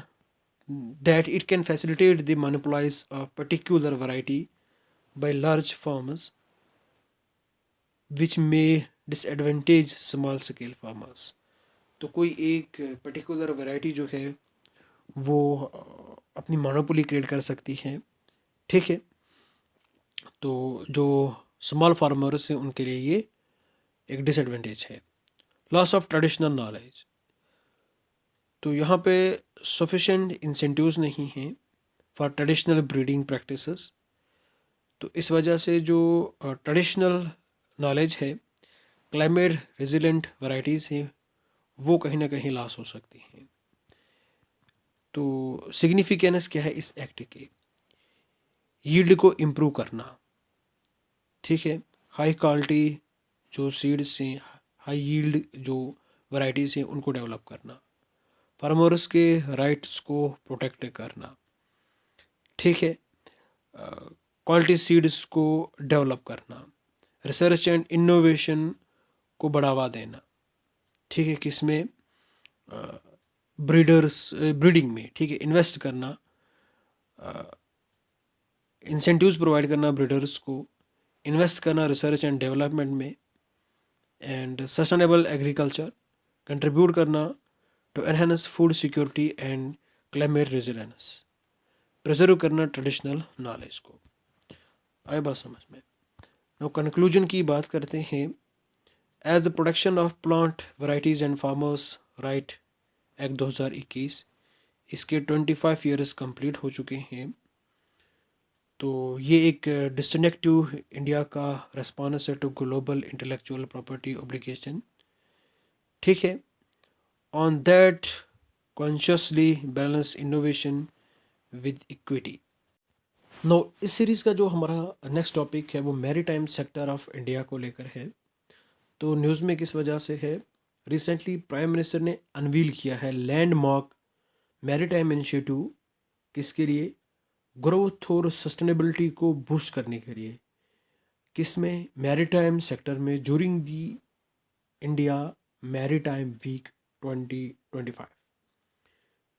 that it can facilitate the monopolize of particular variety by large farmers, which may disadvantage small scale farmers. तो कोई एक पर्टिकुलर वैरायटी जो है वो अपनी मोनोपोली क्रिएट कर सकती है, ठीक है। तो जो स्मॉल फार्मर्स हैं उनके लिए ये एक डिसएडवांटेज है। लॉस ऑफ ट्रेडिशनल नॉलेज, तो यहाँ पे सफिशेंट इंसेंटिव्स नहीं हैं फॉर ट्रेडिशनल ब्रीडिंग प्रैक्टिसेस। तो इस वजह से जो ट्रेडिशनल नॉलेज है, क्लाइमेट रेजिलेंट वैरायटीज़ हैं, वो कहीं ना कहीं लॉस हो सकती हैं। तो सिग्निफिकेंस क्या है इस एक्ट की? यील्ड को इम्प्रूव करना, ठीक है। हाई क्वालिटी जो सीड्स हैं, हाई यील्ड जो वैरायटीज़ हैं उनको डेवलप करना, फार्मर्स के राइट्स को प्रोटेक्ट करना, ठीक है। क्वालिटी सीड्स को डेवलप करना, रिसर्च एंड इनोवेशन को बढ़ावा देना, ठीक है। किसमें? ब्रीडिंग में, ठीक है, इन्वेस्ट करना, इंसेंटिव्स प्रोवाइड करना ब्रीडर्स को, इन्वेस्ट करना रिसर्च एंड डेवलपमेंट में, एंड सस्टेनेबल एग्रीकल्चर कंट्रीब्यूट करना to enhance food security and climate resilience, preserve करना ट्रेडिशनल नॉलेज को। आए बात समझ में? नो कंक्लूजन की बात करते हैं। As the production of plant varieties and farmers right act 2021, इसके 25 ईयर्स कंप्लीट हो चुके हैं। तो ये एक डिस्टिंक्टिव इंडिया का रेस्पॉन्स है to global intellectual property obligation, ठीक है। On that consciously balance innovation with equity. No इस सीरीज़ का जो हमारा नेक्स्ट टॉपिक है वो मैरीटाइम सेक्टर ऑफ इंडिया को लेकर है। तो न्यूज़ में किस वजह से है? रिसेंटली प्राइम मिनिस्टर ने अनवील किया है लैंडमार्क मैरीटाइम इनिशिएटिव, किसके लिए? ग्रोथ और सस्टेनेबिलिटी को बूस्ट करने के लिए। किसमें? मैरीटाइम सेक्टर में, ज्यूरिंग दी इंडिया मैरीटाइम वीक 2025,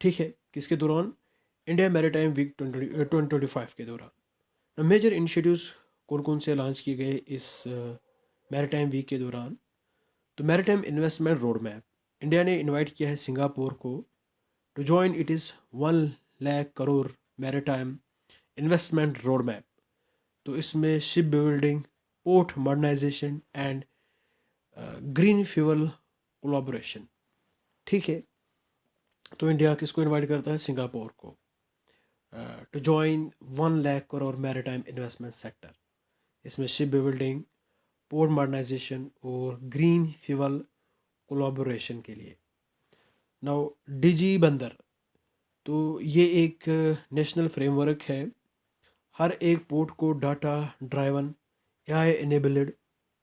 ठीक है। किसके दौरान? इंडिया मैरीटाइम वीक 2025 के दौरान। मेजर इनिशिएटिव्स कौन कौन से लॉन्च किए गए इस मैरीटाइम वीक के दौरान? तो maritime investment road map, India ने इनवाइट किया है सिंगापुर को to join it is 1 lakh crore maritime investment road map. तो इसमें ship building, port modernisation and green fuel collaboration, ठीक है। तो इंडिया किसको इनवाइट करता है? सिंगापुर को, to join 1 lakh crore maritime investment sector. इसमें शिप बिल्डिंग, पोर्ट मॉडर्नाइजेशन और ग्रीन फ्यूल कोलैबोरेशन के लिए। नाउ डीजी बंदर, तो ये एक नेशनल फ्रेमवर्क है। हर एक पोर्ट को data driven, AI enabled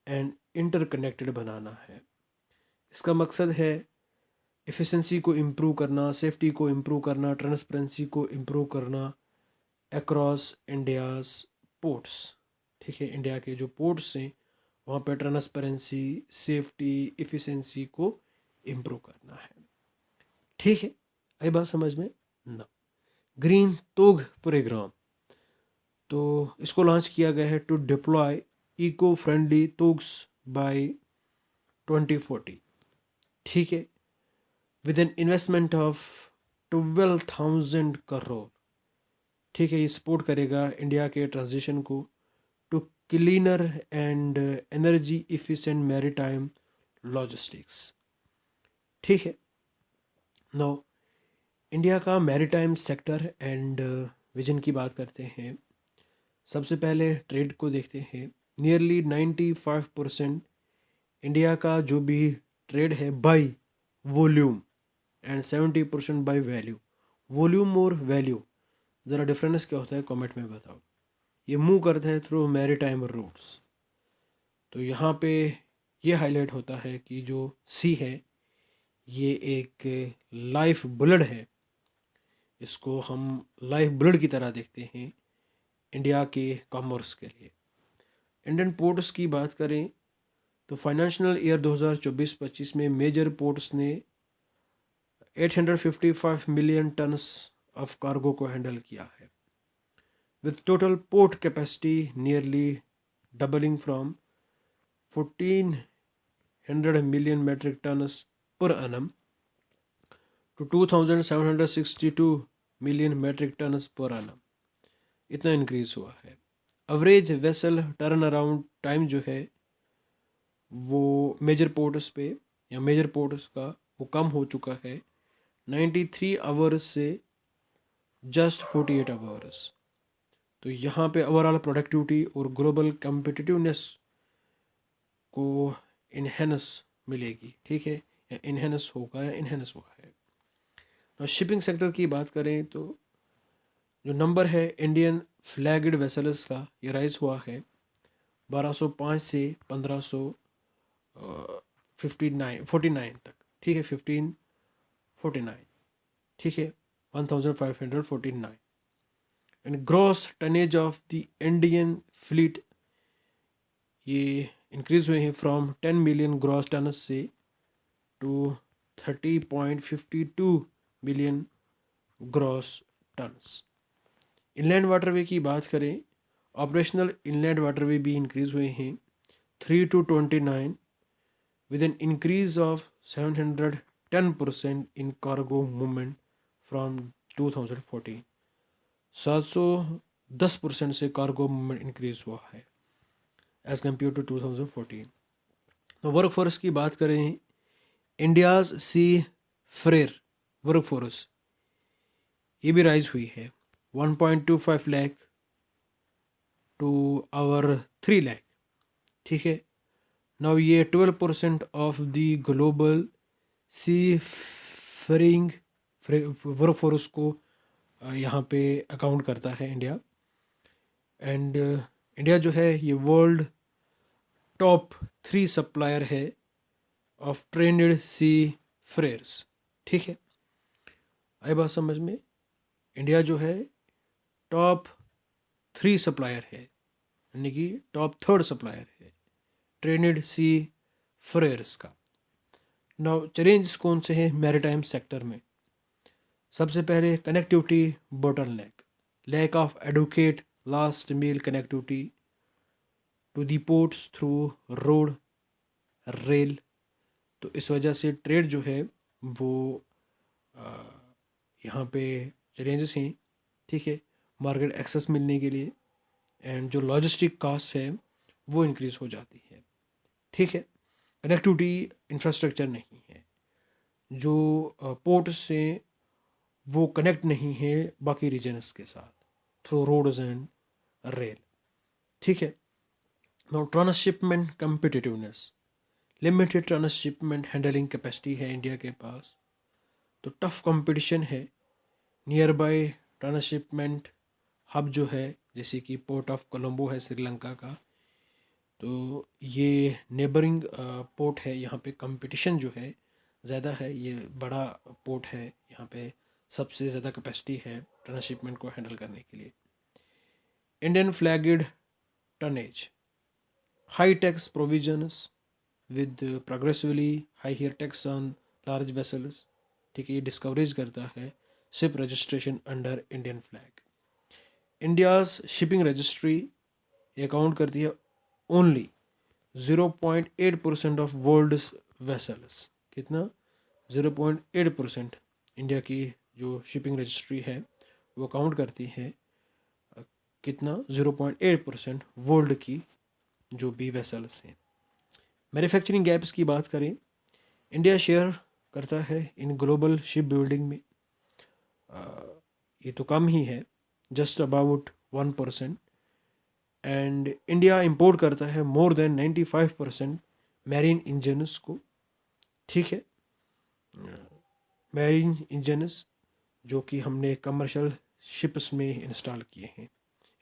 and interconnected बनाना है। इसका मकसद है एफिशिएंसी को इम्प्रूव करना, सेफ्टी को इम्प्रूव करना, ट्रांसपेरेंसी को इम्प्रूव करना अक्रॉस इंडियाज़ पोर्ट्स, ठीक है। इंडिया के जो पोर्ट्स हैं वहाँ पर ट्रांसपेरेंसी, सेफ्टी, एफिशिएंसी को इम्प्रूव करना है, ठीक है। आई बात समझ में ना? ग्रीन तोग प्रोग्राम, तो इसको लॉन्च किया गया है to deploy eco friendly tugs by 2040, ठीक है, with an investment of 12,000 crore, ठीक है। ये सपोर्ट करेगा इंडिया के ट्रांजिशन को to cleaner and energy efficient maritime logistics, ठीक है। नो इंडिया का मैरीटाइम सेक्टर एंड विजन की बात करते हैं। सबसे पहले ट्रेड को देखते हैं। नियरली 95% इंडिया का जो भी ट्रेड है by volume and 70% by value. Volume और वैल्यू ज़रा डिफरेंस क्या होता है कमेंट में बताओ। ये मूव करता है थ्रू मैरीटाइम रूट्स। तो यहाँ पे ये हाईलाइट होता है कि जो सी है ये एक लाइफ बुलेट है। इसको हम लाइफ बुलेट की तरह देखते हैं इंडिया के कॉमर्स के लिए। इंडियन पोर्ट्स की बात करें तो फाइनेंशियल ईयर 2024-25 में मेजर पोर्ट्स ने 855 मिलियन टन्स ऑफ कार्गो को हैंडल किया है, with total port capacity nearly doubling from 1400 million metric tons per annum to 2762 million metric tons per annum। इतना इंक्रीज हुआ है। Average vessel turn around time जो है वो मेजर पोर्ट्स पे या मेजर पोर्ट्स का वो कम हो चुका है 93 आवर्स से जस्ट 48 आवर्स। तो यहाँ पे ओवरऑल प्रोडक्टिविटी और ग्लोबल कम्पिटिटिवनेस को इन्हेंस मिलेगी, ठीक है, या इन्हेंस होगा या इन्हेंस हुआ है। तो शिपिंग सेक्टर की बात करें तो जो नंबर है इंडियन फ्लैग्ड वेसल्स का ये राइज हुआ है 1205 से 1549 तक, ठीक है, 1549, ठीक है, 1549। And gross tonnage of the Indian fleet ये इंक्रीज हुए हैं फ्रॉम 10 मिलियन ग्रॉस टन से to 30.52 million gross tons. Inland waterway की बात करें, ऑपरेशनल इनलैंड वाटरवे भी इंक्रीज हुए हैं 3 to 29 with an increase of 710% in cargo movement from 2014। 710% से कार्गो मूवमेंट इंक्रीज हुआ है एज कम्पेयर टू 2014। तो वर्क फोर्स की बात करें, इंडियाज सी फ्रेर वर्क फोर्स ये भी राइज हुई है 1.25 लाख टू आवर 3 लाख, ठीक है। नाउ ये 12% of the global seafaring workforce को यहाँ पे अकाउंट करता है इंडिया। एंड इंडिया जो है ये वर्ल्ड टॉप 3 सप्लायर है ऑफ ट्रेंड सी फ्रेयर्स, ठीक है। आई बात समझ में? इंडिया जो है टॉप 3 सप्लायर है, यानी कि टॉप 3rd सप्लायर है ट्रेंड सी फ्रेयर्स का। नाउ चैलेंज कौन से हैं मैरीटाइम सेक्टर में? सबसे पहले connectivity bottleneck, lack of adequate last mile connectivity to the ports through road rail. तो इस वजह से ट्रेड जो है वो यहाँ पे चैलेंजेस हैं, ठीक है, मार्केट एक्सेस मिलने के लिए। एंड जो लॉजिस्टिक कास्ट है वो इंक्रीज हो जाती है, ठीक है। कनेक्टिविटी इंफ्रास्ट्रक्चर नहीं है, जो पोर्ट से वो कनेक्ट नहीं है बाकी रीजन्स के साथ थ्रू रोड्स एंड रेल, ठीक है। Now transshipment competitiveness, limited transshipment handling capacity है इंडिया के पास, तो टफ कंपटीशन है। नियर बाय ट्रांसशिपमेंट हब जो है जैसे कि पोर्ट ऑफ कोलंबो है श्रीलंका का, तो ये नेबरिंग पोर्ट है, यहाँ पे कंपटीशन जो है ज़्यादा है, ये बड़ा पोर्ट है, यहाँ पे सबसे ज़्यादा कैपेसिटी है ट्रांसशिपमेंट को हैंडल करने के लिए। Indian flagged tonnage, high tax provisions with progressively high tax on large vessels, ठीक है, ये डिस्कवरेज करता है ship registration under Indian flag. India's shipping registry account करती है ओनली 0.8% ऑफ वर्ल्ड वेसल्स। कितना? 0.8% इंडिया की जो शिपिंग रजिस्ट्री है वो अकाउंट करती है कितना? 0.8% वर्ल्ड की जो भी वेसल्स हैं। मैन्युफैक्चरिंग गैप्स की बात करें, इंडिया शेयर करता है इन ग्लोबल शिप बिल्डिंग में, ये तो कम ही है, just about 1%। And India import करता है मोर देन 95% मैरीन इंजन्स को, ठीक है। मैरीन इंजन्स जो कि हमने कमर्शियल शिप्स में इंस्टॉल किए हैं,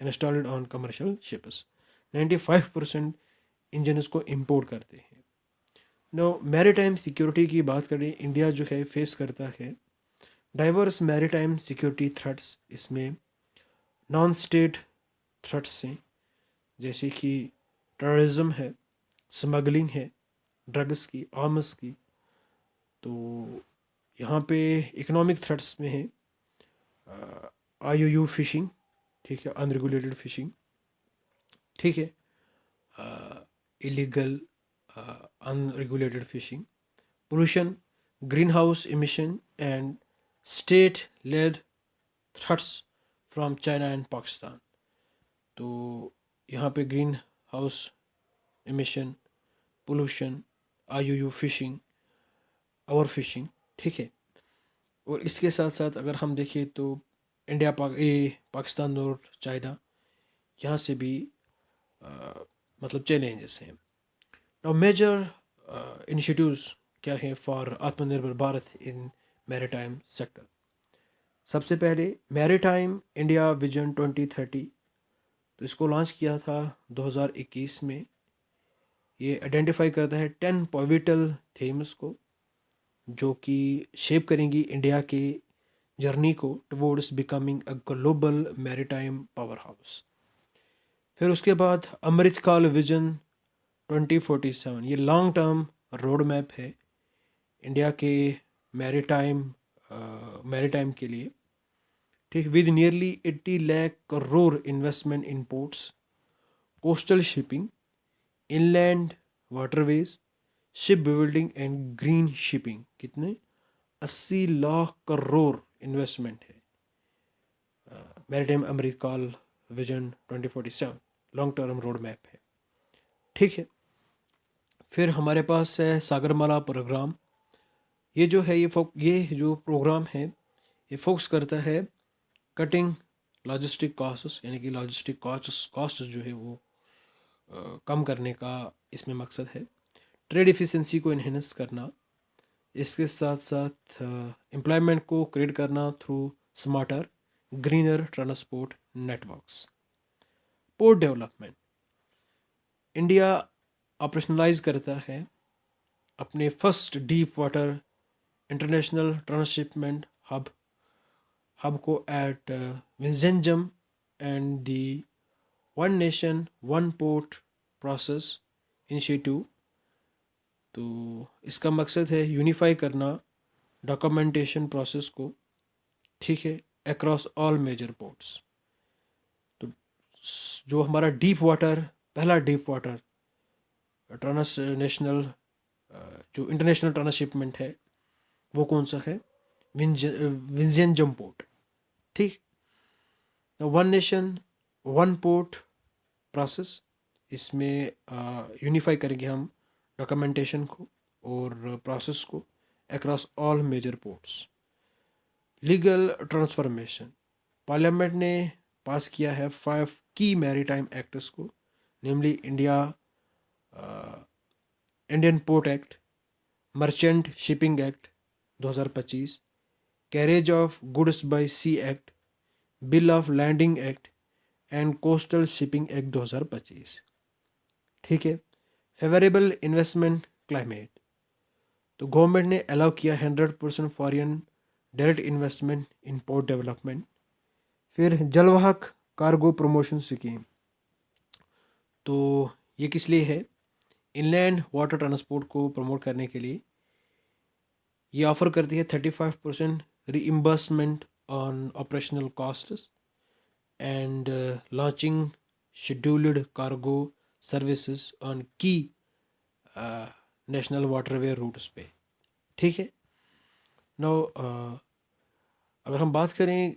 installed on commercial ships, 95% engines को इंपोर्ट करते हैं। नो मैरीटाइम सिक्योरिटी की बात करें, इंडिया जो है फेस करता है डाइवर्स मैरीटाइम सिक्योरिटी थ्रेट्स। इसमें नॉन स्टेट थ्रेट्स हैं जैसे कि टेररिज्म है, स्मगलिंग है, ड्रग्स की, आर्म्स की। तो यहाँ पे इकोनॉमिक थ्रेट्स में है IUU फिशिंग, ठीक है, अनरेगुलेटेड फिशिंग, ठीक है, illegal unregulated fishing, pollution, green house emission and state lead threats from China and Pakistan. तो यहाँ पे green house emission, pollution, IUU fishing, over fishing, ठीक है। और इसके साथ साथ अगर हम देखें तो पाकिस्तान और चाइना, यहाँ से भी अ, मतलब चैलेंजेस हैं। नाउ मेजर इनिशिएटिव्स क्या है फॉर आत्मनिर्भर भारत इन मैरीटाइम सेक्टर। सबसे पहले मैरीटाइम इंडिया विजन 2030, तो इसको लॉन्च किया था 2021 में। ये आइडेंटिफाई करता है 10 पॉविटल थीम्स को जो कि शेप करेंगी इंडिया के जर्नी को towards becoming a global maritime powerhouse. फिर उसके बाद अमृतकाल विजन 2047, ये लॉन्ग टर्म रोड मैप है इंडिया के मैरीटाइम मैरीटाइम के लिए, ठीक, with nearly 80 lakh crore investment in ports, coastal shipping, inland waterways, shipbuilding and green shipping. कितने? 80 लाख करोड़ इन्वेस्टमेंट है। Maritime Amritkaal vision 2047 long term roadmap है, ठीक है। फिर हमारे पास है सागरमाला प्रोग्राम। ये जो है ये जो प्रोग्राम है ये फोकस करता है कटिंग लॉजिस्टिक कॉस्ट्स, यानी कि लॉजिस्टिक कॉस्ट जो है वो कम करने का इसमें मकसद है। ट्रेड इफ़िशेंसी को इन्हेंस करना, इसके साथ साथ एम्प्लॉयमेंट को क्रिएट करना through smarter greener transport networks. Port development, India operationalise करता है अपने first deep water international transshipment hub को at Vizhinjam and the one nation one port process initiative. तो इसका मकसद है यूनिफाई करना डॉक्यूमेंटेशन प्रोसेस को, ठीक है, अक्रॉस ऑल मेजर पोर्ट्स। तो जो हमारा डीप वाटर, पहला डीप वाटर ट्रांस नेशनल जो इंटरनेशनल ट्रांसशिपमेंट है वो कौन सा है? विंसेंजम पोर्ट, ठीक। One nation one port process, इसमें यूनिफाई करेंगे हम डॉक्यूमेंटेशन को और प्रोसेस को across all major ports. Legal transformation, parliament ने पास किया है 5 की मैरीटाइम एक्ट्स को, namely Indian port act, merchant shipping act 2025, carriage of goods by sea act, bill of lading act and coastal shipping act 2025, ठीक है। Favourable investment climate, तो government ने allow किया 100% फॉरेन डायरेक्ट इन्वेस्टमेंट इन port development. फिर जलवाहक cargo promotion scheme, तो ये किस लिए है? इनलैंड वाटर ट्रांसपोर्ट को प्रमोट करने के लिए ये ऑफर करती है 35% reimbursement on operational costs and launching scheduled cargo services on की नेशनल वाटरवे रूट्स पे, ठीक है। नो अगर हम बात करें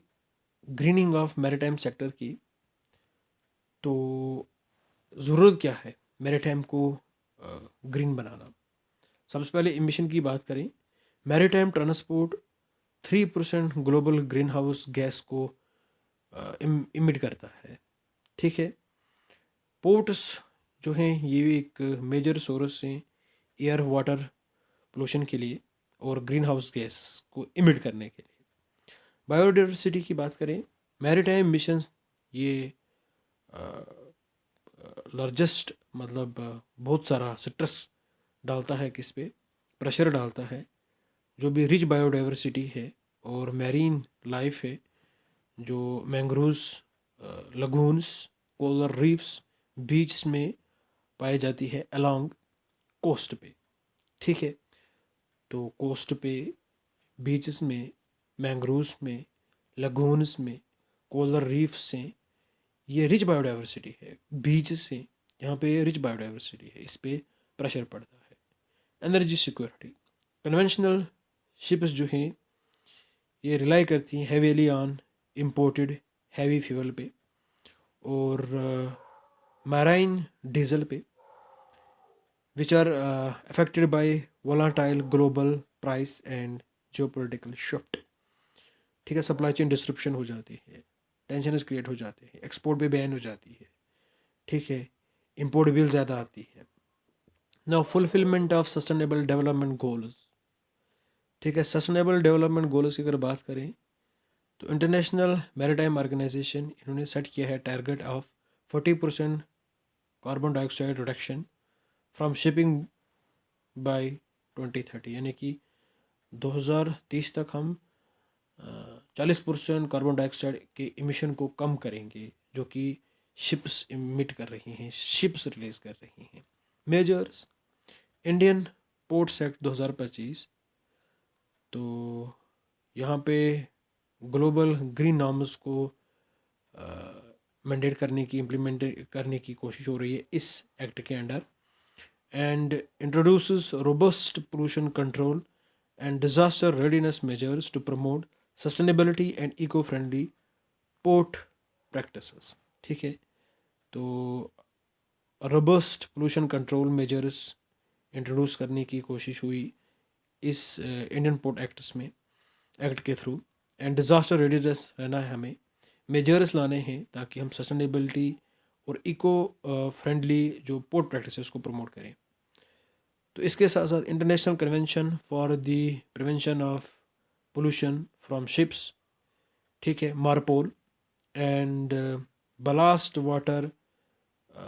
ग्रीनिंग ऑफ मैरीटाइम सेक्टर की, तो ज़रूरत क्या है मैरीटाइम को ग्रीन बनाना? सबसे पहले इमिशन की बात करें, maritime transport 3% global green house gas को इमिट करता है, ठीक है। पोर्ट्स जो हैं ये भी एक मेजर सोर्स हैं एयर वाटर पोल्यूशन के लिए और ग्रीन हाउस गैस को इमिट करने के लिए। बायोडाइवर्सिटी की बात करें, मैरीटाइम मिशन ये लार्जेस्ट मतलब बहुत सारा स्ट्रेस डालता है किस पे? प्रेशर डालता है जो भी रिच बायोडाइवर्सिटी है और मैरीन लाइफ है, जो मैंग्रोव्स, लगून्स, कोरल रीफ्स, बीच में पाई जाती है अलोंग कोस्ट पे, ठीक है। तो कोस्ट पे, बीचेस में, मैंग्रोव्स में, लगून्स में, कोरल रीफ से ये रिच बायोडाइवर्सिटी है। बीच से यहाँ पे रिच बायोडाइवर्सिटी है, इस पे प्रेशर पड़ता है। एनर्जी सिक्योरिटी, कन्वेंशनल शिप्स जो हैं ये रिलाई करती हैं heavily on imported heavy fuel पे और मैराइन डीजल पे, which are affected by volatile global price and geopolitical shift. ठीक है, सप्लाई चेन डिस्ट्रप्शन हो जाती है, टेंशन क्रिएट हो जाते हैं, एक्सपोर्ट पे बैन हो जाती है। ठीक है, इम्पोर्ट बिल ज़्यादा आती है। Now fulfilment of sustainable development goals. ठीक है, सस्टेनेबल डेवलपमेंट गोल्स की अगर बात करें तो इंटरनेशनल मैरीटाइम ऑर्गेनाइजेशन इन्होंने सेट किया है target of 40% carbon dioxide reduction from shipping by 2030, यानी कि 2030 तक हम 40% कार्बन डाइऑक्साइड के इमिशन को कम करेंगे, जो कि शिप्स इमिट कर रही हैं, शिप्स रिलीज कर रही हैं। मेजर्स, इंडियन पोर्ट्स एक्ट 2025, तो यहाँ पे ग्लोबल ग्रीन नॉर्म्स को मैंडेट करने की, इम्प्लीमेंट करने की कोशिश हो रही है इस एक्ट के under. And introduces robust pollution control and disaster readiness measures to promote sustainability and eco friendly port practices. ठीक है, तो robust pollution control measures introduce करने की कोशिश हुई इस इंडियन पोर्ट एक्ट के थ्रू। एंड डिज़ास्टर रेडीनेस रहना है, हमें मेजर्स लाने हैं ताकि हम सस्टेनेबिलिटी और इको फ्रेंडली जो पोर्ट प्रैक्टिस है उसको प्रमोट करें। तो इसके साथ साथ international convention for the prevention of pollution from ships, ठीक है, मारपोल and blast water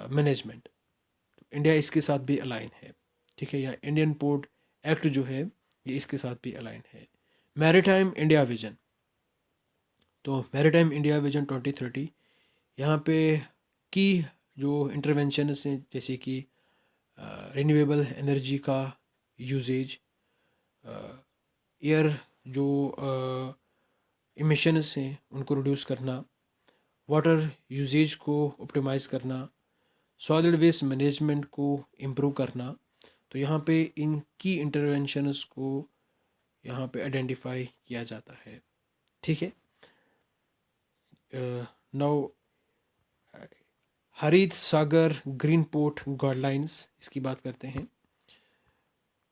management, India इसके साथ भी अलाइन है। ठीक है, या इंडियन पोर्ट एक्ट जो है ये इसके साथ भी अलाइन है। मैरीटाइम इंडिया विजन, तो मैरीटाइम इंडिया विजन 2030 यहाँ पे की जो इंटरवेंशन हैं जैसे कि रिन्यूएबल एनर्जी का यूजेज, एयर जो इमिशंस हैं उनको रिड्यूस करना, वाटर यूजेज को ऑप्टिमाइज़ करना, सॉलिड वेस्ट मैनेजमेंट को इम्प्रूव करना। तो यहाँ पे इनकी इंटरवेंशंस को यहाँ पे आइडेंटिफाई किया जाता है। ठीक है, नाउ हरित सागर ग्रीन पोर्ट गाइडलाइंस, इसकी बात करते हैं।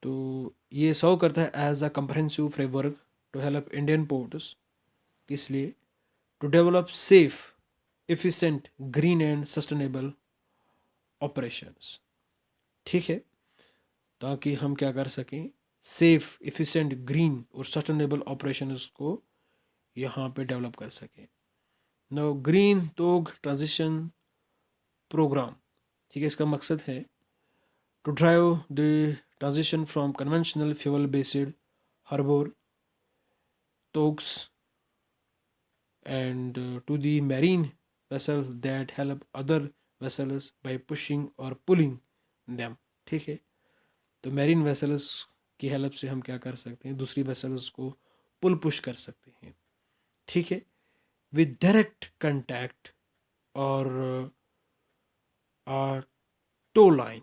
तो ये सर्व करता है as a comprehensive framework to help Indian ports, किस लिए, to develop safe efficient green and sustainable operations. ठीक है, ताकि हम क्या कर सकें, सेफ एफिशिएंट ग्रीन और सस्टेनेबल ऑपरेशंस को यहाँ पे डेवलप कर सकें। Now green tug transition programme, ठीक है, इसका मकसद है to drive the transition from conventional fuel based harbour togs and to the marine vessel that help other vessels by pushing or pulling them। ठीक है, तो मैरीन वेसल्स की help से हम क्या कर सकते हैं, दूसरी वेसल्स को पुल पुश कर सकते हैं। ठीक है, विद डायरेक्ट कंटैक्ट और टो लाइन,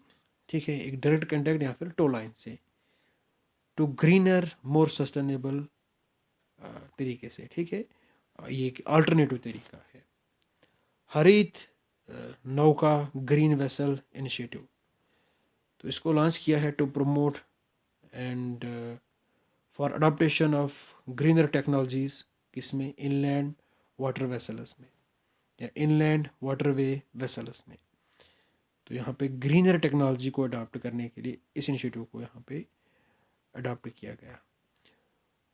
ठीक है, एक डायरेक्ट कंटैक्ट या फिर टो लाइन से, टू ग्रीनर मोर सस्टेनेबल तरीके से। ठीक है, ये एक अल्टरनेटिव तरीका है। हरित नौका ग्रीन वेसल इनिशिएटिव, तो इसको लॉन्च किया है to promote and for adoption of greener technologies, किसमें, इनलैंड वाटर वेसल्स में या इनलैंड वाटरवे वेसल्स में। तो यहाँ पे ग्रीनर टेक्नोलॉजी को अडॉप्ट करने के लिए इस इनिशिएटिव को यहाँ पे अडॉप्ट किया गया।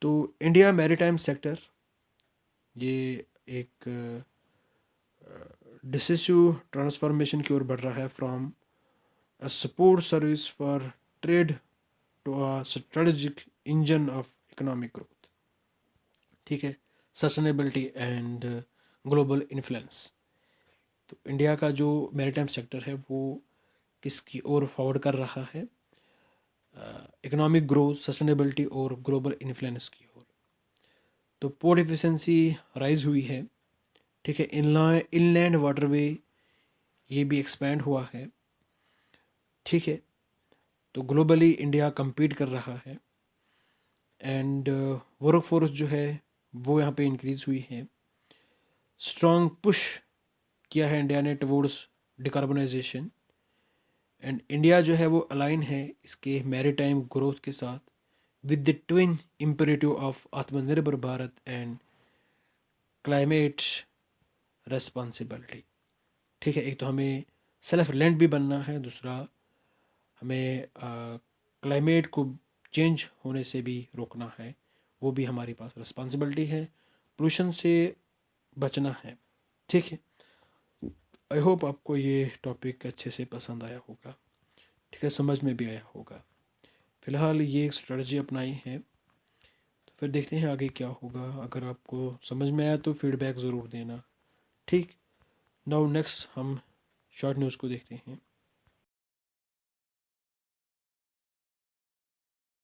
तो इंडिया मैरीटाइम सेक्टर ये एक डिसिसिव ट्रांसफॉर्मेशन की ओर बढ़ रहा है, from a support service for trade to a strategic engine of economic growth. ठीक है, सस्टेनेबिलिटी एंड ग्लोबल इन्फ्लुएंस। तो इंडिया का जो मैरीटाइम सेक्टर है वो किसकी ओर फॉरवर्ड कर रहा है, इकोनॉमिक ग्रोथ, सस्टेनेबिलिटी और ग्लोबल इन्फ्लुएंस की ओर। तो पोर्ट एफिशिएंसी राइज हुई है, ठीक है। इनलैंड वाटरवे ये भी एक्सपैंड हुआ है, ठीक है। तो ग्लोबली इंडिया compete कर रहा है एंड वर्क फोर्स जो है वो यहाँ पे इंक्रीज हुई है। स्ट्रॉन्ग पुश किया है इंडिया ने टुवर्ड्स डिकार्बनाइजेशन, एंड इंडिया जो है वो अलाइन है इसके मैरीटाइम ग्रोथ के साथ with the twin imperative of आत्मनिर्भर भारत एंड क्लाइमेट रेस्पॉन्सिबिलिटी, ठीक है। एक तो हमें सेल्फ रिलायंट भी बनना है, दूसरा हमें क्लाइमेट को चेंज होने से भी रोकना है, वो भी हमारे पास रिस्पॉन्सिबिलिटी है। पोल्यूशन से बचना है, ठीक है। आई होप आपको ये टॉपिक अच्छे से पसंद आया होगा, ठीक है, समझ में भी आया होगा। फ़िलहाल ये एक स्ट्रेटजी अपनाई है, तो फिर देखते हैं आगे क्या होगा। अगर आपको समझ में आया तो फीडबैक ज़रूर देना, ठीक। नाउ नेक्स्ट हम शॉर्ट न्यूज़ को देखते हैं।